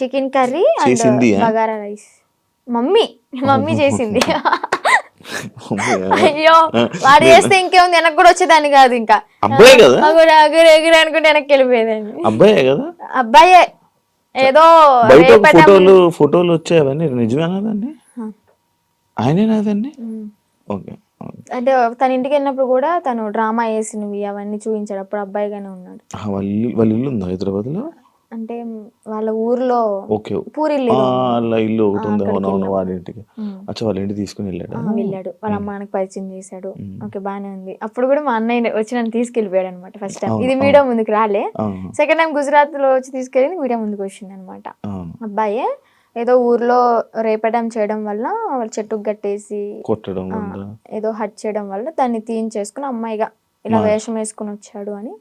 chicken curry and bagara rice. Mummy చేసింది. అయ్యో వాడు చేస్తే ఇంకేముంది, వెనక్కి కూడా వచ్చేదాన్ని కాదు. ఇంకా ఎగురు అనుకుంటే వెనక్కి వెళ్ళిపోయేదాన్ని. అబ్బాయే. ఏదో ఫోటోలు వచ్చాయవన్నీ నిజమేనాదండి? ఆయనేనాదండి? అంటే తన ఇంటికి వెళ్ళినప్పుడు కూడా తను డ్రామా వేసినవి అవన్నీ చూపించాడు. అప్పుడు అబ్బాయిగానే ఉన్నాడు. వాళ్ళ ఇల్లు ఉందా హైదరాబాద్ లో? అంటే వాళ్ళ ఊర్లో పూరిల్లు ఇల్లు ఒకటి ఉంది. అవునవును, వాళ్ళ ఇంటికి. వాళ్ళ ఇంటికి తీసుకుని వెళ్ళాడు. వాళ్ళ అమ్మ నాన్నకి పరిచయం చేశాడు. ఓకే బానే ఉంది. అప్పుడు కూడా మా అన్నయ్య వచ్చి నన్ను తీసుకెళ్ళిపోయాడు అనమాట. ఫస్ట్ టైం ఇది మీడియా ముందుకు రాలే, సెకండ్ టైం గుజరాత్ లో వచ్చి తీసుకెళ్ళి మీడియా ముందుకు వచ్చింది అనమాట. అబ్బాయే ఏదో ఊర్లో రేపడం చేయడం వల్ల వాళ్ళ చెట్టుకు గట్టేసి కొట్టడం, ఏదో హట్ చేయడం వల్ల దాన్ని తీయించేసుకుని అమ్మాయిగా ఇలా వేషం వేసుకుని వచ్చాడు అని.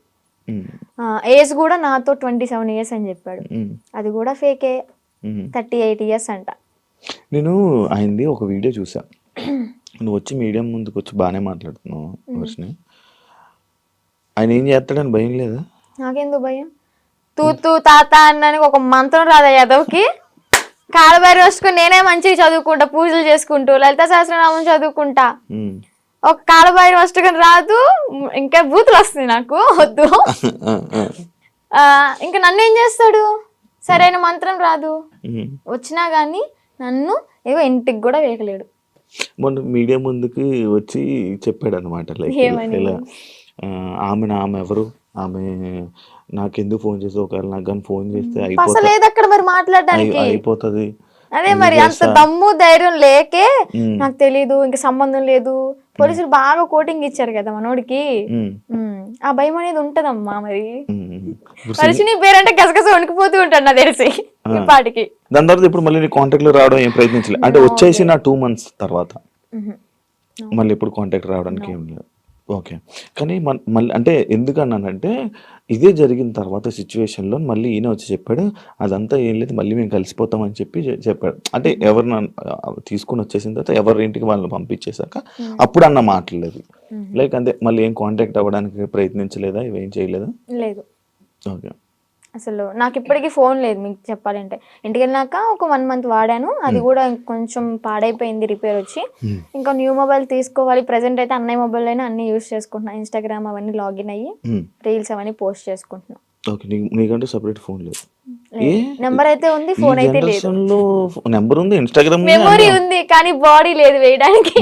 ఏజ్ కూడా నాతో 27 years అని చెప్పాడు. అది కూడా ఫేకే, 38 years అంట. నేను ఆయనది ఒక వీడియో చూసా. నువ్వు వచ్చి మీడియం ముందుకు వచ్చి బాగానే మాట్లాడుతున్నావు వర్షిని. ఆయన ఏం చేస్తాడని భయం లేదా? నాకెందుకు భయం? తూ తాత అన్నానికి ఒక మంత్రం రాదా యాదవ్కి? కాలబారి వస్తుకుని నేనే మంచిగా చదువుకుంటా, పూజలు చేసుకుంటూ లలిత సహస్రనామం చదువుకుంటా. ఒక కాలబారి వస్తుకుని రాదు, ఇంకా బూతులు వస్తుంది నాకు, వద్దు. ఇంకా నన్ను ఏం చేస్తాడు? సరైన మంత్రం రాదు, వచ్చినా గానీ నన్ను ఏవో ఇంటికి కూడా వేయలేడు. మొన్న మీడియా ముందుకి వచ్చి చెప్పాడు అనమాట, ఆమె ఎవరు, ఆమె నాకెందుకు ఫోన్ చేసి, ఒకవేళ నాకు కానీ ఫోన్ చేస్తే అయిపోతుంది. అదే మరి అంత దమ్ము ధైర్యం లేకే నాకు తెలీదు, ఇంకా సంబంధం లేదు. పోలీసులు బాగా కోటింగ్ ఇచ్చారు కదా మనోడికి, ఆ భయం అనేది ఉంటదమ్మా. మరి వర్షిని పేరంటే గసగస వణికిపోతూ ఉంటాడు నాకు తెలిసి ఇప్పటికి. దాని తర్వాత ఇప్పుడు మళ్ళీ కాంటాక్ట్ లో రావడం ఏం ప్రయత్నించలేదు అంటే? వచ్చేసి నా 2 months తర్వాత మళ్ళీ ఇప్పుడు కాంటాక్ట్ రావడానికి ఏం లేదు. ఓకే. కానీ మళ్ళీ అంటే ఎందుకన్నానంటే, ఇదే జరిగిన తర్వాత సిట్యుయేషన్‌లో మళ్ళీ ఈయన వచ్చి చెప్పాడు. అదంతా ఏం లేదు మళ్ళీ మేము కలిసిపోతాం అని చెప్పి చెప్పాడు. అంటే తీసుకొనొచ్చేసిన తర్వాత ఎవరి ఇంటికి వాళ్ళని పంపించేసాక అప్పుడు అన్న మాటలవి. లైక్ అంతే మళ్ళీ ఏం కాంటాక్ట్ అవ్వడానికి ప్రయత్నించలేదా? ఇవేం చేయలేదా? లేదు. ఓకే. అసలు నాకు ఇప్పటికీ ఫోన్ లేదు మీకు చెప్పాలంటే. ఇంటికెళ్ళినాక ఒక 1 మంత్ వాడాను. అది కూడా కొంచెం పాడైపోయింది రిపేర్ వచ్చి. ఇంకా న్యూ మొబైల్ తీసుకోవాలి. ప్రెజెంట్ అయితే అన్నయ్య మొబైల్‌లోనే అన్నీ యూజ్ చేసుకుంటున్నా. ఇన్‌స్టాగ్రామ్ అవన్నీ లాగిన్ అయ్యి రీల్స్ అవన్నీ పోస్ట్ చేసుకుంటున్నా. ఓకే. నీకంటూ సెపరేట్ ఫోన్ లేదు. ఏ నెంబర్ అయితే ఉంది, ఫోన్ అయితే లేదు. జనరేషన్‌లో నెంబర్ ఉంది, ఇన్‌స్టాగ్రామ్ ఉంది. మెమొరీ ఉంది కానీ బాడీ లేదు వేయడానికి.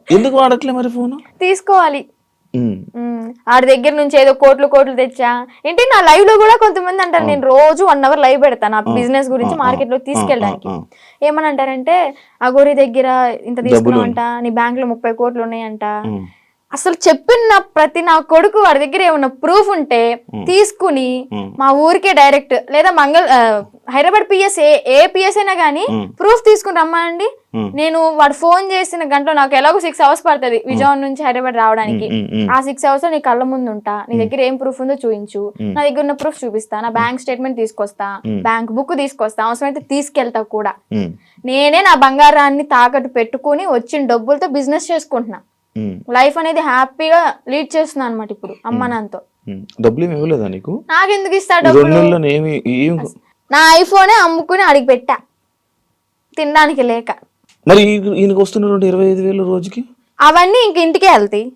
ఎందుకు వాడట్లే మరి ఫోను? తీసుకోవాలి. ఆడి దగ్గర నుంచి ఏదో కోట్లు తెచ్చా ఏంటి. నా లైవ్ లో కూడా కొంతమంది అంటారు, నేను రోజు 1 అవర్ లైవ్ పెడతాను నా బిజినెస్ గురించి మార్కెట్ లో తీసుకెళ్ళడానికి. ఏమని అంటారంటే, అగోరి దగ్గర ఇంత తీసుకున్నావంట, నీ బ్యాంక్ లో 30 కోట్లు ఉన్నాయంట. అసలు చెప్పిన ప్రతి నా కొడుకు వాడి దగ్గర ఏమన్నా ప్రూఫ్ ఉంటే తీసుకుని మా ఊరికే డైరెక్ట్ లేదా హైదరాబాద్ పిఎస్ ఏ పిఎస్ అయినా గానీ ప్రూఫ్ తీసుకుని రమ్మండి. నేను వాడు ఫోన్ చేసిన గంటలో నాకు ఎలాగో 6 అవర్స్ పడుతుంది విజయవాడ నుంచి హైదరాబాద్ రావడానికి. ఆ 6 అవర్స్ నీ కళ్ళ ముందు ఉంటా, నీ దగ్గర ఏం ప్రూఫ్ ఉందో చూపించు, నా దగ్గర ఉన్న ప్రూఫ్ చూపిస్తా, నా బ్యాంక్ స్టేట్మెంట్ తీసుకొస్తా, బ్యాంక్ బుక్ తీసుకొస్తా, అవసరమైతే తీసుకెళ్తా కూడా. నేనే నా బంగారాన్ని తాకట్టు పెట్టుకుని వచ్చిన డబ్బులతో బిజినెస్ చేసుకుంటున్నా. లైఫ్ అనేది హ్యాపీగా లీడ్ చేస్తున్నా అనమాట ఇప్పుడు అమ్మ నాన్నతో. డబ్బులు ఏమి ఇవ్వలేదా నీకు? నాకెందుకు ఇస్తా డబ్బులు? నా ఐఫోనే అమ్ముకుని అడిగి పెట్టా తినడానికి లేక. మరి ఈయనకు వస్తున్న 25,000 రోజుకి అవన్నీ ఇంక ఇంటికే వెళ్తాయి.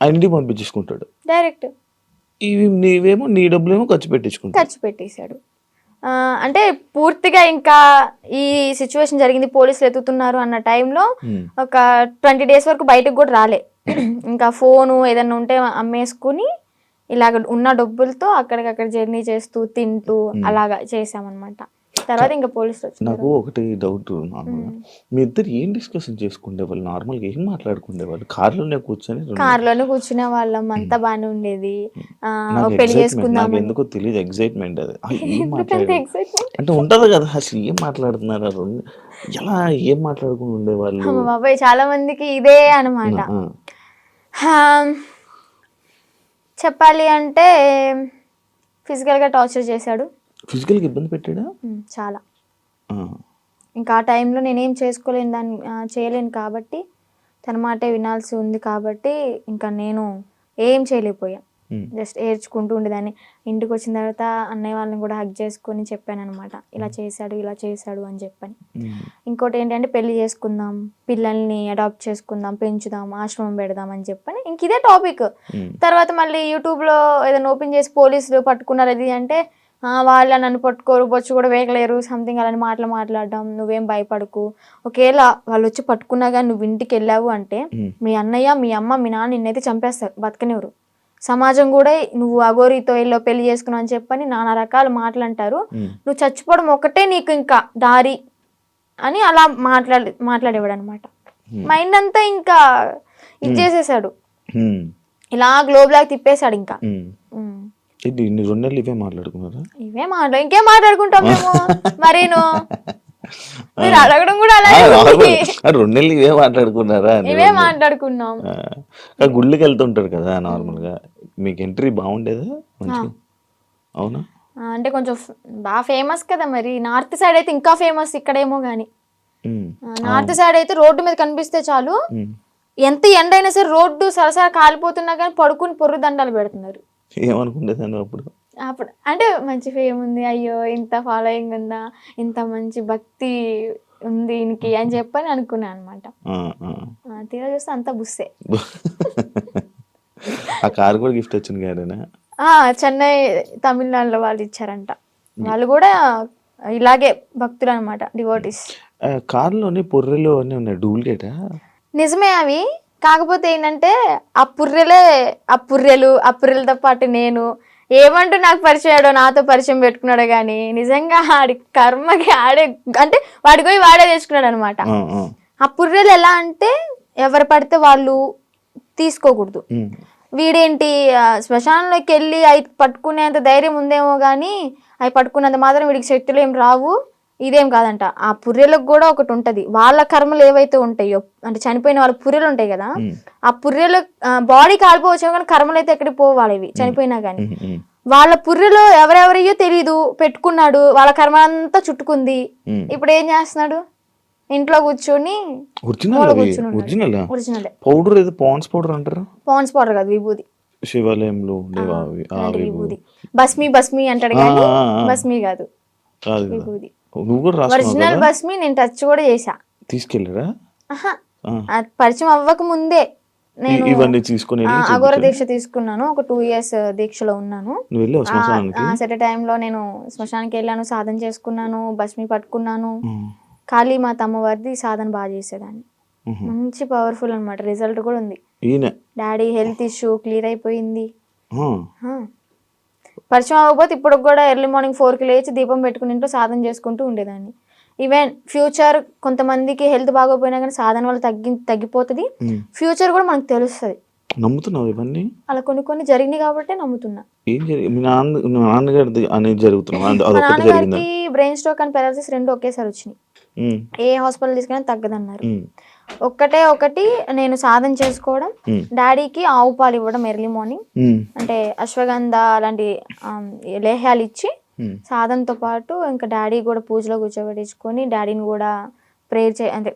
ఇంటికి పంపించేసుకుంటాడు డైరెక్ట్. ఇవి నీవేమో నీ డబ్బులేమో ఖర్చు పెట్టేశాడు. అంటే పూర్తిగా ఇంకా ఈ సిచ్యువేషన్ జరిగింది, పోలీసులు ఎత్తుతున్నారు అన్న టైంలో ఒక 20 days వరకు బయటకు కూడా రాలే. ఇంకా ఫోను ఏదన్నా ఉంటే అమ్మేసుకుని ఇలాగ ఉన్న డబ్బులతో అక్కడికక్కడ జర్నీ చేస్తూ తింటూ అలాగా చేసామన్నమాట. తర్వాత ఇంకా పోలీసులు వచ్చారు. నాకు ఒకటి డౌట్, నార్మల్గా మీ ఇద్దరు ఏం డిస్కషన్ చేసుకునేవాళ్ళు? నార్మల్గా ఏం మాట్లాడుకునేవాళ్ళు? కార్లోనే కూర్చునే వాళ్ళం, అంతా బాగానే ఉండేది. పెళ్లి చేసుకుందాం ఎందుకో తెలియదు, ఎక్సైట్మెంట్ అది. అంటే ఉంటది కదా, అసలు ఏం మాట్లాడుతున్నారు, ఎలా ఏం మాట్లాడుకుని ఉండేవాళ్ళు? బాబాయ్ చాలా మందికి ఇదే అనమాట. చెప్పాలి అంటే ఫిజికల్ గా టార్చర్ చేశాడు. ఫిజికల్ గా ఇబ్బంది పెట్టాడా? చాలా. ఇంకా ఆ టైంలో నేనేం చేయలేను కాబట్టి, తన మాటే వినాల్సి ఉంది కాబట్టి ఇంకా నేను ఏం చేయలేకపోయా. జస్ట్ ఏడ్చుకుంటూ ఉండేదాన్ని. ఇంటికి వచ్చిన తర్వాత అన్నయ్య వాళ్ళని కూడా హగ్ చేసుకొని చెప్పాను అనమాట, ఇలా చేశాడు అని చెప్పని. ఇంకోటి ఏంటంటే పెళ్లి చేసుకుందాం, పిల్లల్ని అడాప్ట్ చేసుకుందాం, పెంచుదాం, ఆశ్రమం పెడదాం అని చెప్పని ఇంక ఇదే టాపిక్. తర్వాత మళ్ళీ యూట్యూబ్లో ఏదైనా ఓపెన్ చేసి పోలీసులు పట్టుకున్నారు అది అంటే, వాళ్ళ నన్ను పట్టుకోరు, బొచ్చు కూడా వేయలేరు, సంథింగ్ అలాంటి మాట్లాడడం. నువ్వేం భయపడకు, ఒకవేళ వాళ్ళు వచ్చి పట్టుకున్నా కానీ నువ్వు ఇంటికి వెళ్ళావు అంటే మీ అన్నయ్య, మీ అమ్మ, మీ నాన్న నిన్నైతే చంపేస్తారు, బతకనివ్వరు. సమాజం కూడా నువ్వు అఘోరితో ఎల్లో పెళ్లి చేసుకున్నావు అని చెప్పని నానా రకాల మాటలు అంటారు. నువ్వు చచ్చిపోవడం ఒకటే నీకు ఇంకా దారి అని అలా మాట్లాడేవాడు అనమాట. మైండ్ అంతా ఇంకా ఇది చేసేసాడు, ఇలా గ్లోబ్ లాగా తిప్పేశాడు. ఇంకా ఇవే మాట్లాడుకున్నారా? ఇంకేం మాట్లాడుకుంటాం మేము. మరేను మీరు అడగడం కూడా అలాగే. 2 నెలలు ఇవే మాట్లాడుకున్నారా? ఇవే మాట్లాడుకున్నాం. గుళ్ళకి వెళ్తుంటారు కదా నార్మల్ గా, మీకు ఎంట్రీ బాగుండేదా? అవునా? అంటే కొంచెం బాగా ఫేమస్ కదా, మరి నార్త్ సైడ్ అయితే ఇంకా ఫేమస్. ఇక్కడేమో గానీ నార్త్ సైడ్ అయితే రోడ్డు మీద కనిపిస్తే చాలు, ఎంత ఎండ అయినా సరే రోడ్డు సరసర కాలిపోతున్నా కానీ పడుకుని పొర్రు దండాలు పెడుతున్నారు. ఏమనుకుంటేదాన్ని అప్పుడు అంటే మంచి ఫేమ్ ఉంది, అయ్యో ఇంత ఫాలోయింగ్ ఉందా, ఇంత మంచి భక్తి ఉంది ఈయనకి అని చెప్పని అనుకున్నా అనమాట. తీరా చూస్తే అంతా బుస్సే. ఆ కారు కూడా గిఫ్ట్ వచ్చింది గారేనా? చెన్నై తమిళనాడులో వాళ్ళు ఇచ్చారంట. వాళ్ళు కూడా ఇలాగే భక్తులు అనమాట, డివోటీస్. కారులోని పొర్రెలు అన్నీ ఉన్నాయి, డూప్లికేటా? నిజమే అవి. కాకపోతే ఏంటంటే ఆ పుర్రెలతో పాటు నేను ఏమంటూ నాకు పరిచయాడో, నాతో పరిచయం పెట్టుకున్నాడో కానీ నిజంగా ఆడి కర్మకి ఆడే అంటే వాడికి పోయి వాడే తెచ్చుకున్నాడు అనమాట. ఆ పుర్రెలు ఎలా అంటే ఎవరు పడితే వాళ్ళు తీసుకోకూడదు. వీడేంటి శ్మశానంలోకి వెళ్ళి అవి పట్టుకునేంత ధైర్యం ఉందేమో కానీ అవి పట్టుకున్నంత మాత్రం వీడికి శక్తులు ఏం రావు, ఇదేం కాదంట. ఆ పుర్రెలకు కూడా ఒకటి ఉంటది, వాళ్ళ కర్మలు ఏవైతే ఉంటాయో, అంటే చనిపోయిన వాళ్ళ పుర్రెలు ఉంటాయి కదా, ఆ పుర్రెలు బాడీ కాలిపోవచ్చు కానీ కర్మలు అయితే ఎక్కడికి పోవాలి ఇవి చనిపోయినా కానీ. వాళ్ళ పుర్రెలో ఎవరెవరియో తెలీదు పెట్టుకున్నాడు, వాళ్ళ కర్మ అంతా చుట్టుకుంది. ఇప్పుడు ఏం చేస్తున్నాడు, ఇంట్లో కూర్చొని ఒరిజినల్ పౌడర్ ఏదో పాండ్స్ పౌడర్ అంటారు, పాండ్స్ పౌడర్ కాదు, విభూది. శివాలయంలో విభూది బస్మి అంటాడు కానీ బస్మి కాదు, విభూది. ఒరిజినల్ బస్మి నేను టచ్ కూడా చేసా. తీసుకెళ్ళరా? పరిచయం అవ్వక ముందే నేను ఇవన్నీ తీసుకుని అఘోర దీక్ష తీసుకున్నాను. ఒక 2 years దీక్షలో ఉన్నాను. సెట్ టైంలో నేను శ్మశానానికి వెళ్ళాను, సాధన చేసుకున్నాను, భస్మి పట్టుకున్నాను. కాళీమాత అమ్మవారిది సాధన బాగా చేసేదాన్ని, మంచి పవర్ఫుల్ అనమాట. రిజల్ట్ కూడా ఉంది. డాడీ హెల్త్ ఇష్యూ క్లియర్ అయిపోయింది. పరిచయం అవ్వకపోతే ఇప్పుడు కూడా ఎర్లీ మార్నింగ్ 4కి లేచి దీపం పెట్టుకుని ఇంట్లో సాధన చేసుకుంటూ ఉండేదాన్ని. ఈవెన్ ఫ్యూచర్ కొంతమందికి హెల్త్ బాగోపోయినా కానీ సాధన వల్ల తగ్గిపోతుంది. ఫ్యూచర్ కూడా మనకు తెలుస్తుంది. నమ్ముతున్నావు ఇవన్నీ? అలా కొన్ని జరిగినాయి కాబట్టి నమ్ముతున్నా. నాన్నగారికి బ్రెయిన్ స్ట్రోక్ అండ్ పెరాలసిస్ 2 ఒకేసారి వచ్చినాయి. ఏ హాస్పిటల్ తీసుకున్నా తగ్గదన్నారు. ఒకటి నేను సాధన చేసుకోవడం, డాడీకి ఆవు పాలు ఇవ్వడం ఎర్లీ మార్నింగ్, అంటే అశ్వగంధ అలాంటి లేహ్యాలు ఇచ్చి సాధనతో పాటు ఇంకా డాడీ కూడా పూజలో కూర్చోబెట్టించుకొని డాడీని కూడా ప్రేయర్ అంటే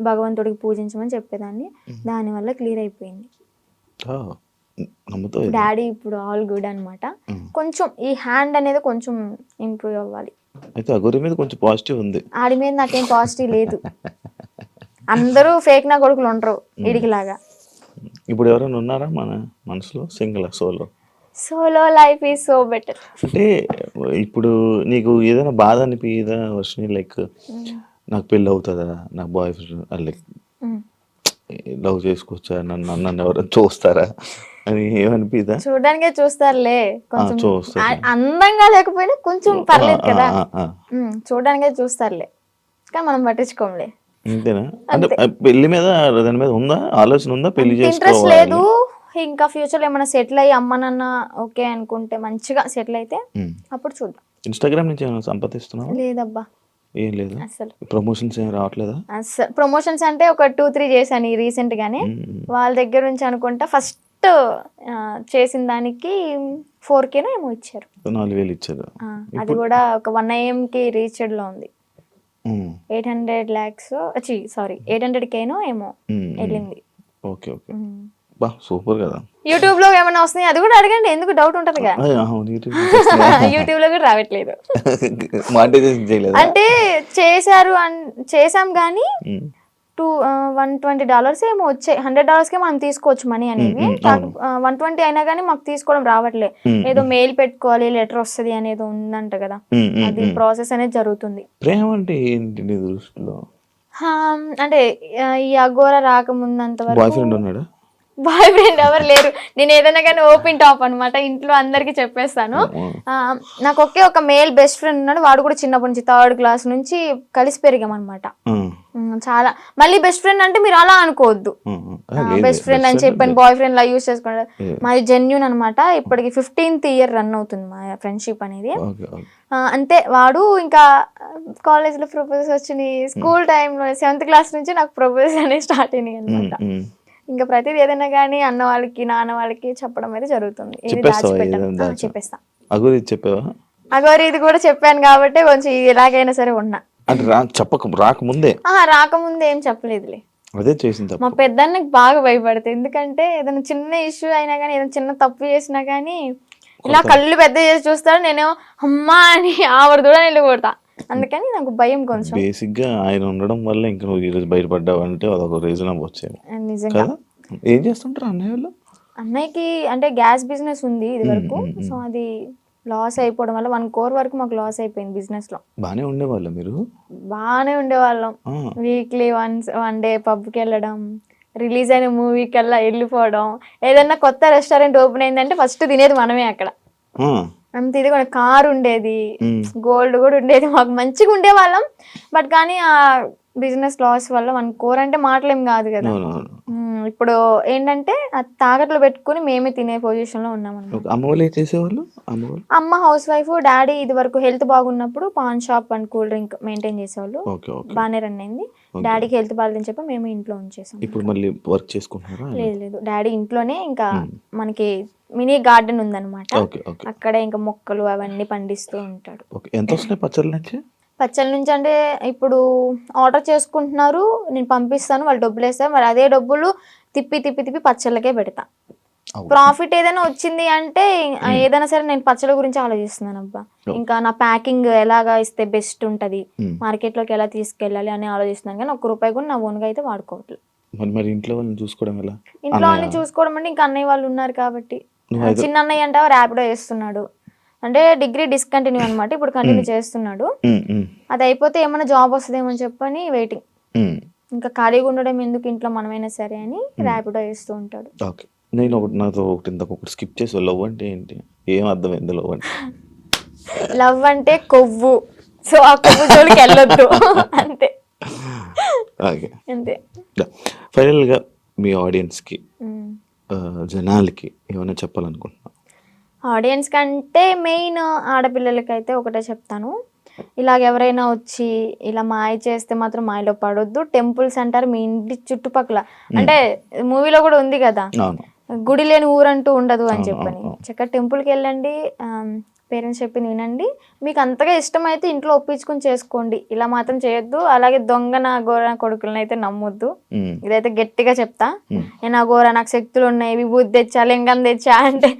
భగవంతుడికి పూజించమని చెప్పేదాన్ని. దానివల్ల క్లియర్ అయిపోయింది. డాడీ ఇప్పుడు ఆల్ గుడ్ అనమాట. కొంచెం ఈ హ్యాండ్ అనేది కొంచెం ఇంప్రూవ్ అవ్వాలి. అయితే అఘోరి మీద కొంచెం పాజిటివ్ ఉంది, ఆడి మీద నాకేం పాజిటివ్ లేదు. అందరూ ఫేక్ నా కొడుకులు ఉండరు ఇడికిలాగా. ఇప్పుడు ఎవరైనా ఉన్నారా మన మనసులో? Single solo life is so better. అంటే ఇప్పుడు నీకు ఏదైనా బాధ అనిపించదా వర్షిని, లైక్ నాకు పెళ్ళి అవుతుందా, నాకు బాయ్ ఫ్రెండ్ లైక్ లవ్ చేసుకోవచ్చా, నన్ను ఎవరైనా చూస్తారా అని ఏమనిపిదా? చూడడానికే చూస్తారులే, కొంచెం అందంగా లేకపోయినా కొంచెం పర్లేదు కదా, చూడడానికే చూస్తారులే కానీ మనం పట్టించుకోంలే. అంతేనా? అంటే పెళ్లి మీద దాని మీద ఉందా ఆలోచన, ఉందా పెళ్లి ఇంట్రెస్ట్ లేదు. ఇంకా ఫ్యూచర్ లో ఏమైనా సెటిల్ అయ్యి అమ్మ నాన్న ఓకే అనుకుంటే, మంచిగా సెటిల్ అయితే అప్పుడు చూద్దాం. ఇన్స్టాగ్రామ్ నుంచి ఏమైనా సంపాదిస్తున్నావా? లేదబ్బా, ఏం లేదు. అసలు ప్రమోషన్స్ ఏం రావట్లేదా? అసలు ప్రమోషన్స్ అంటే ఒక 2-3 చేశాను రీసెంట్ గానే. వాళ్ళ దగ్గర నుంచి అనుకుంటా ఫస్ట్ చేసిన దానికి 4K ఏమో ఇచ్చారు, 4,000 ఇచ్చారు. అది కూడా ఒక 1 AM కి రీచ్డ్ లో ఉంది. 800 lakhs 800K ఏమో వెళ్ళింది. ఓకే ఓకే, బా సూపర్ కదా. యూట్యూబ్ లో ఏమైనా వస్తున్నాయి అది కూడా అడగండి, ఎందుకు డౌట్ ఉంటది కదా. యూట్యూబ్ లో కూడా రావట్లేదు అంటే చేసాం కానీ $120 ఏమో వచ్చాయి. $100కే మనం తీసుకోవచ్చు మనీ అనేవి. 120 అయినా కానీ మాకు తీసుకోవడం రావట్లే. ఏదో మెయిల్ పెట్టుకోవాలి, లెటర్ వస్తుంది అనేది ఉందంట కదా, అది ప్రాసెస్ అనేది జరుగుతుంది. ప్రేమ అంటే ఏంటి నీ దృష్టిలో? అంటే ఈ అఘోర రాకముందంత వరకు బాయ్ ఫ్రెండ్ ఎవరు లేరు. నేను ఏదైనా కానీ ఓపెన్ టాప్ అనమాట, ఇంట్లో అందరికి చెప్పేస్తాను. నాకు ఒక మేల్ బెస్ట్ ఫ్రెండ్ ఉన్నాడు. వాడు కూడా చిన్నప్పటి నుంచి 3rd class నుంచి కలిసి పెరిగామన్నమాట. చాలా మళ్ళీ బెస్ట్ ఫ్రెండ్ అంటే మీరు అలా అనుకోవద్దు, బెస్ట్ ఫ్రెండ్ అని చెప్పాను బాయ్ ఫ్రెండ్ లా యూజ్ చేసుకున్నాడు. మాది జెన్యూన్ అనమాట. ఇప్పటికి 15th year రన్ అవుతుంది మా ఫ్రెండ్షిప్ అనేది. అంతే. వాడు ఇంకా కాలేజ్ లో ప్రపోజల్స్ వచ్చినాయి, స్కూల్ టైంలో 7th class నుంచి నాకు ప్రపోజల్స్ అనేవి స్టార్ట్ అయినాయి అనమాట. ఇంకా ప్రతిదీ ఏదైనా కానీ అన్న వాళ్ళకి నాన్న వాళ్ళకి చెప్పడం అయితే జరుగుతుంది. చెప్పేస్తా. అఘోరి ఇది కూడా చెప్పాను కాబట్టి కొంచెం ఎలాగైనా సరే ఉన్నా. రాకముందే ఏం చెప్పలేదులే. అదే చేసింది. మా పెద్దన్నకి బాగా భయపడతాయి, ఎందుకంటే ఏదైనా చిన్న ఇష్యూ అయినా కానీ, ఏదైనా చిన్న తప్పు చేసినా కానీ ఇలా కళ్ళు పెద్ద చేసి చూస్తాడు. నేనేమో అమ్మా అని ఆవిడ కూడా నిల్లు కొడతా. అందుకని నాకు భయం కొంచెం. బేసిక్ గా ఆయన ఉండడం వల్ల ఇంకా నువ్వు ఈరోజు బయటపడ్డావు అంటే అదొక రీజన్ అవ్వచ్చేది. నిజంగా. ఏం చేస్తుంటారు అన్నయ్య వాళ్ళు? అన్నయ్యకి అంటే గ్యాస్ బిజినెస్ ఉంది ఇది వరకు. సో అది లాస్ అయిపోవడం వల్ల 1 crore వరకు మాకు లాస్ అయిపోయింది బిజినెస్ లో. బానే ఉండేవాళ్ళం మీరు? బానే ఉండేవాళ్ళం. వీక్లీ వన్ డే పబ్కి వెళ్ళడం, రిలీజ్ అయిన మూవీకి వెళ్ళిపోవడం. ఏదన్నా కొత్త రెస్టారెంట్ ఓపెన్ అయిందంటే ఫస్ట్ తినేది మనమే అక్కడ. అంత ఇది కూడా కార్ ఉండేది, గోల్డ్ కూడా ఉండేది, మాకు మంచిగా ఉండేవాళ్ళం. బట్ కానీ ఆ బిజినెస్ లాస్ వల్ల 1 crore అంటే మాటలేం కాదు కదా. ఇప్పుడు ఏంటంటే అది తాకట్లు పెట్టుకుని మేమే తినే పొజిషన్ లో ఉన్నాం అన్నమాట. అమ్మ వాళ్ళు ఏం చేసేవాళ్ళు? అమ్మ వాళ్ళు అమ్మ హౌస్ వైఫ్, డాడీ ఇది వరకు హెల్త్ బాగున్నప్పుడు paan shop and cool drink maintain చేసేవాళ్ళు. Okay okay. బాగానే రన్ అయింది. డాడీకి హెల్త్ బాగాలేదని చెప్పి మేము ఇంట్లో ఉంచేసాం. ఇప్పుడు మళ్ళీ వర్క్ చేసుకుంటున్నారా? లేదు లేదు, డాడీ ఇంట్లోనే ఇంకా మనకి మినీ గార్డెన్ ఉందన్నమాట. Okay okay. అక్కడే ఇంకా మొక్కలు అవన్నీ పండిస్తూ ఉంటాడు. ఓకే. ఎంత వస్తున్నాయి పచ్చళ్ళ నుంచి? పచ్చళ్ళ నుంచి అంటే ఇప్పుడు ఆర్డర్ చేసుకుంటున్నారు, నేను పంపిస్తాను, వాళ్ళు డబ్బులు వేస్తారు, మరి అదే డబ్బులు తిప్పి తిప్పి తిప్పి పచ్చళ్ళకే పెడతా. ప్రాఫిట్ ఏదైనా వచ్చింది అంటే ఏదైనా సరే నేను పచ్చళ్ళ గురించి ఆలోచిస్తున్నాను అబ్బా. ఇంకా నా ప్యాకింగ్ ఎలాగా ఇస్తే బెస్ట్ ఉంటది, మార్కెట్ లోకి ఎలా తీసుకెళ్ళాలి అని ఆలోచిస్తున్నాను. కానీ ఒక్క రూపాయి కూడా నా ఓన్గా అయితే వాడుకోవట్లేదు. మరి ఇంట్లో వాళ్ళని చూసుకోవడం ఎలా? ఇంట్లో వాళ్ళని చూసుకోవడం అంటే ఇంకా అన్నయ్య వాళ్ళు ఉన్నారు కాబట్టి. చిన్న అన్నయ్య అంటే ర్యాపిడో చేస్తున్నాడు, అంటే డిగ్రీ డిస్కంటిన్యూ అనమాట, ఇప్పుడు కంటిన్యూ చేస్తున్నాడు. అది అయిపోతే ఏమైనా జాబ్ వస్తుందేమో అని చెప్పని వెయిటింగ్. ఇంకా ఖాళీగా ఉండడం ఎందుకు ఇంట్లో, మనమైనా సరే అని ర్యాపిడో చేస్తూ ఉంటాడు. ఓకే. నేను నాతో ఒకటి స్కిప్ చేసి, లవ్ అంటే ఏంటి, ఏం అర్థమైంది లవ్ అంటే? లవ్ అంటే కొవ్వు, సో ఆ కొవ్వు జోలికి వెళ్ళొద్దు అంతే. ఓకే అంతే. ఫైనల్గా మీ ఆడియన్స్కి, జనాలకి ఏమైనా చెప్పాలనుకుంటున్నా? ఆడియన్స్ కంటే మెయిన్ ఆడపిల్లలకైతే ఒకటే చెప్తాను, ఇలాగ ఎవరైనా వచ్చి ఇలా మాయ చేస్తే మాత్రం మాయలో పడొద్దు. టెంపుల్స్ అంటారు మీ ఇంటి చుట్టుపక్కల, అంటే మూవీలో కూడా ఉంది కదా, గుడి లేని ఊరంటూ ఉండదు అని చెప్పని. చక్కగా టెంపుల్కి వెళ్ళండి, పేరెంట్స్ చెప్పింది వినండి, మీకు అంతగా ఇష్టమైతే ఇంట్లో ఒప్పించుకుని చేసుకోండి, ఇలా మాత్రం చేయొద్దు. అలాగే దొంగన గోర కొడుకులను అయితే నమ్మొద్దు, ఇదైతే గట్టిగా చెప్తా. నేను ఆ గోర నాకు శక్తులు ఉన్నాయి, విభూతి తెచ్చా, లింగం తెచ్చా అంటే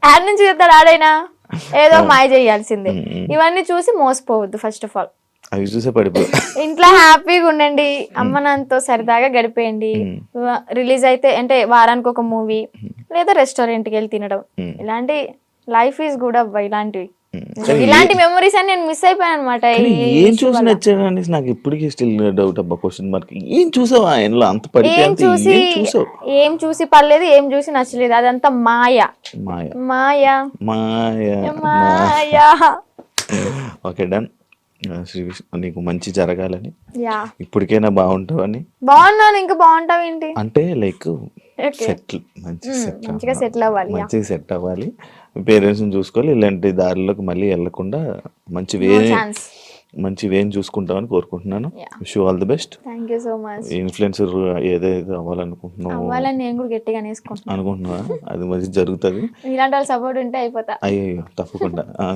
యాడ్ నుంచి చెప్తాడు ఆడైనా, ఏదో మాయ చేయాల్సిందే. ఇవన్నీ చూసి మోసపోవద్దు. ఫస్ట్ ఆఫ్ ఆల్ అవి చూసే పడిపో, ఇంట్లో హ్యాపీగా ఉండండి, అమ్మ నాన్నతో సరదాగా గడిపేయండి. రిలీజ్ అయితే అంటే వారానికి ఒక మూవీ లేదా రెస్టారెంట్కి వెళ్ళి తినడం, ఇలాంటి లైఫ్ ఈజ్ గుడ్ అబ్బా. ఇలాంటి మెమరీస్ అని నేను మిస్ అయిపోయాను అనమాట. ఏం చూసి నచ్చాడని నాకు ఇప్పటికీ స్టిల్ డౌట్ అబ్బా, క్వశ్చన్ మార్క్. ఏం చూసావు ఆయనలో అంత పడిపోయి? ఏం చూసి పర్లేదు, ఏం చూసి నచ్చలేదు, అదంతా మాయ మాయ మాయ మాయ మాయ. Okay done. శ్రీ నీకు మంచి జరగాలని, ఇప్పటికైనా బాగుంటావని. బాగున్నాను, ఇంకా బాగుంటావు ఏంటి అంటే లైక్ సెటిల్, మంచిగా సెటిల్ అవ్వాలి, మంచిగా సెట్ అవ్వాలి, పేరెంట్స్ చూసుకోవాలి, ఇలాంటి దారిలోకి మళ్ళీ వెళ్ళకుండా మంచి వేని చూసుకుంటామని కోరుకుంటున్నాను. Wish you all the best. Thank you so much. Influencer ఏదైతే అవ్వాలనుకుంటున్నావు, నేను కూడా గట్టిగా అనుకుంటున్నావా? అది మంచి జరుగుతుంది. ఇలాంటి వాళ్ళు సపోర్ట్ ఉంటే అయిపోతా. అయ్యో తప్పకుండా.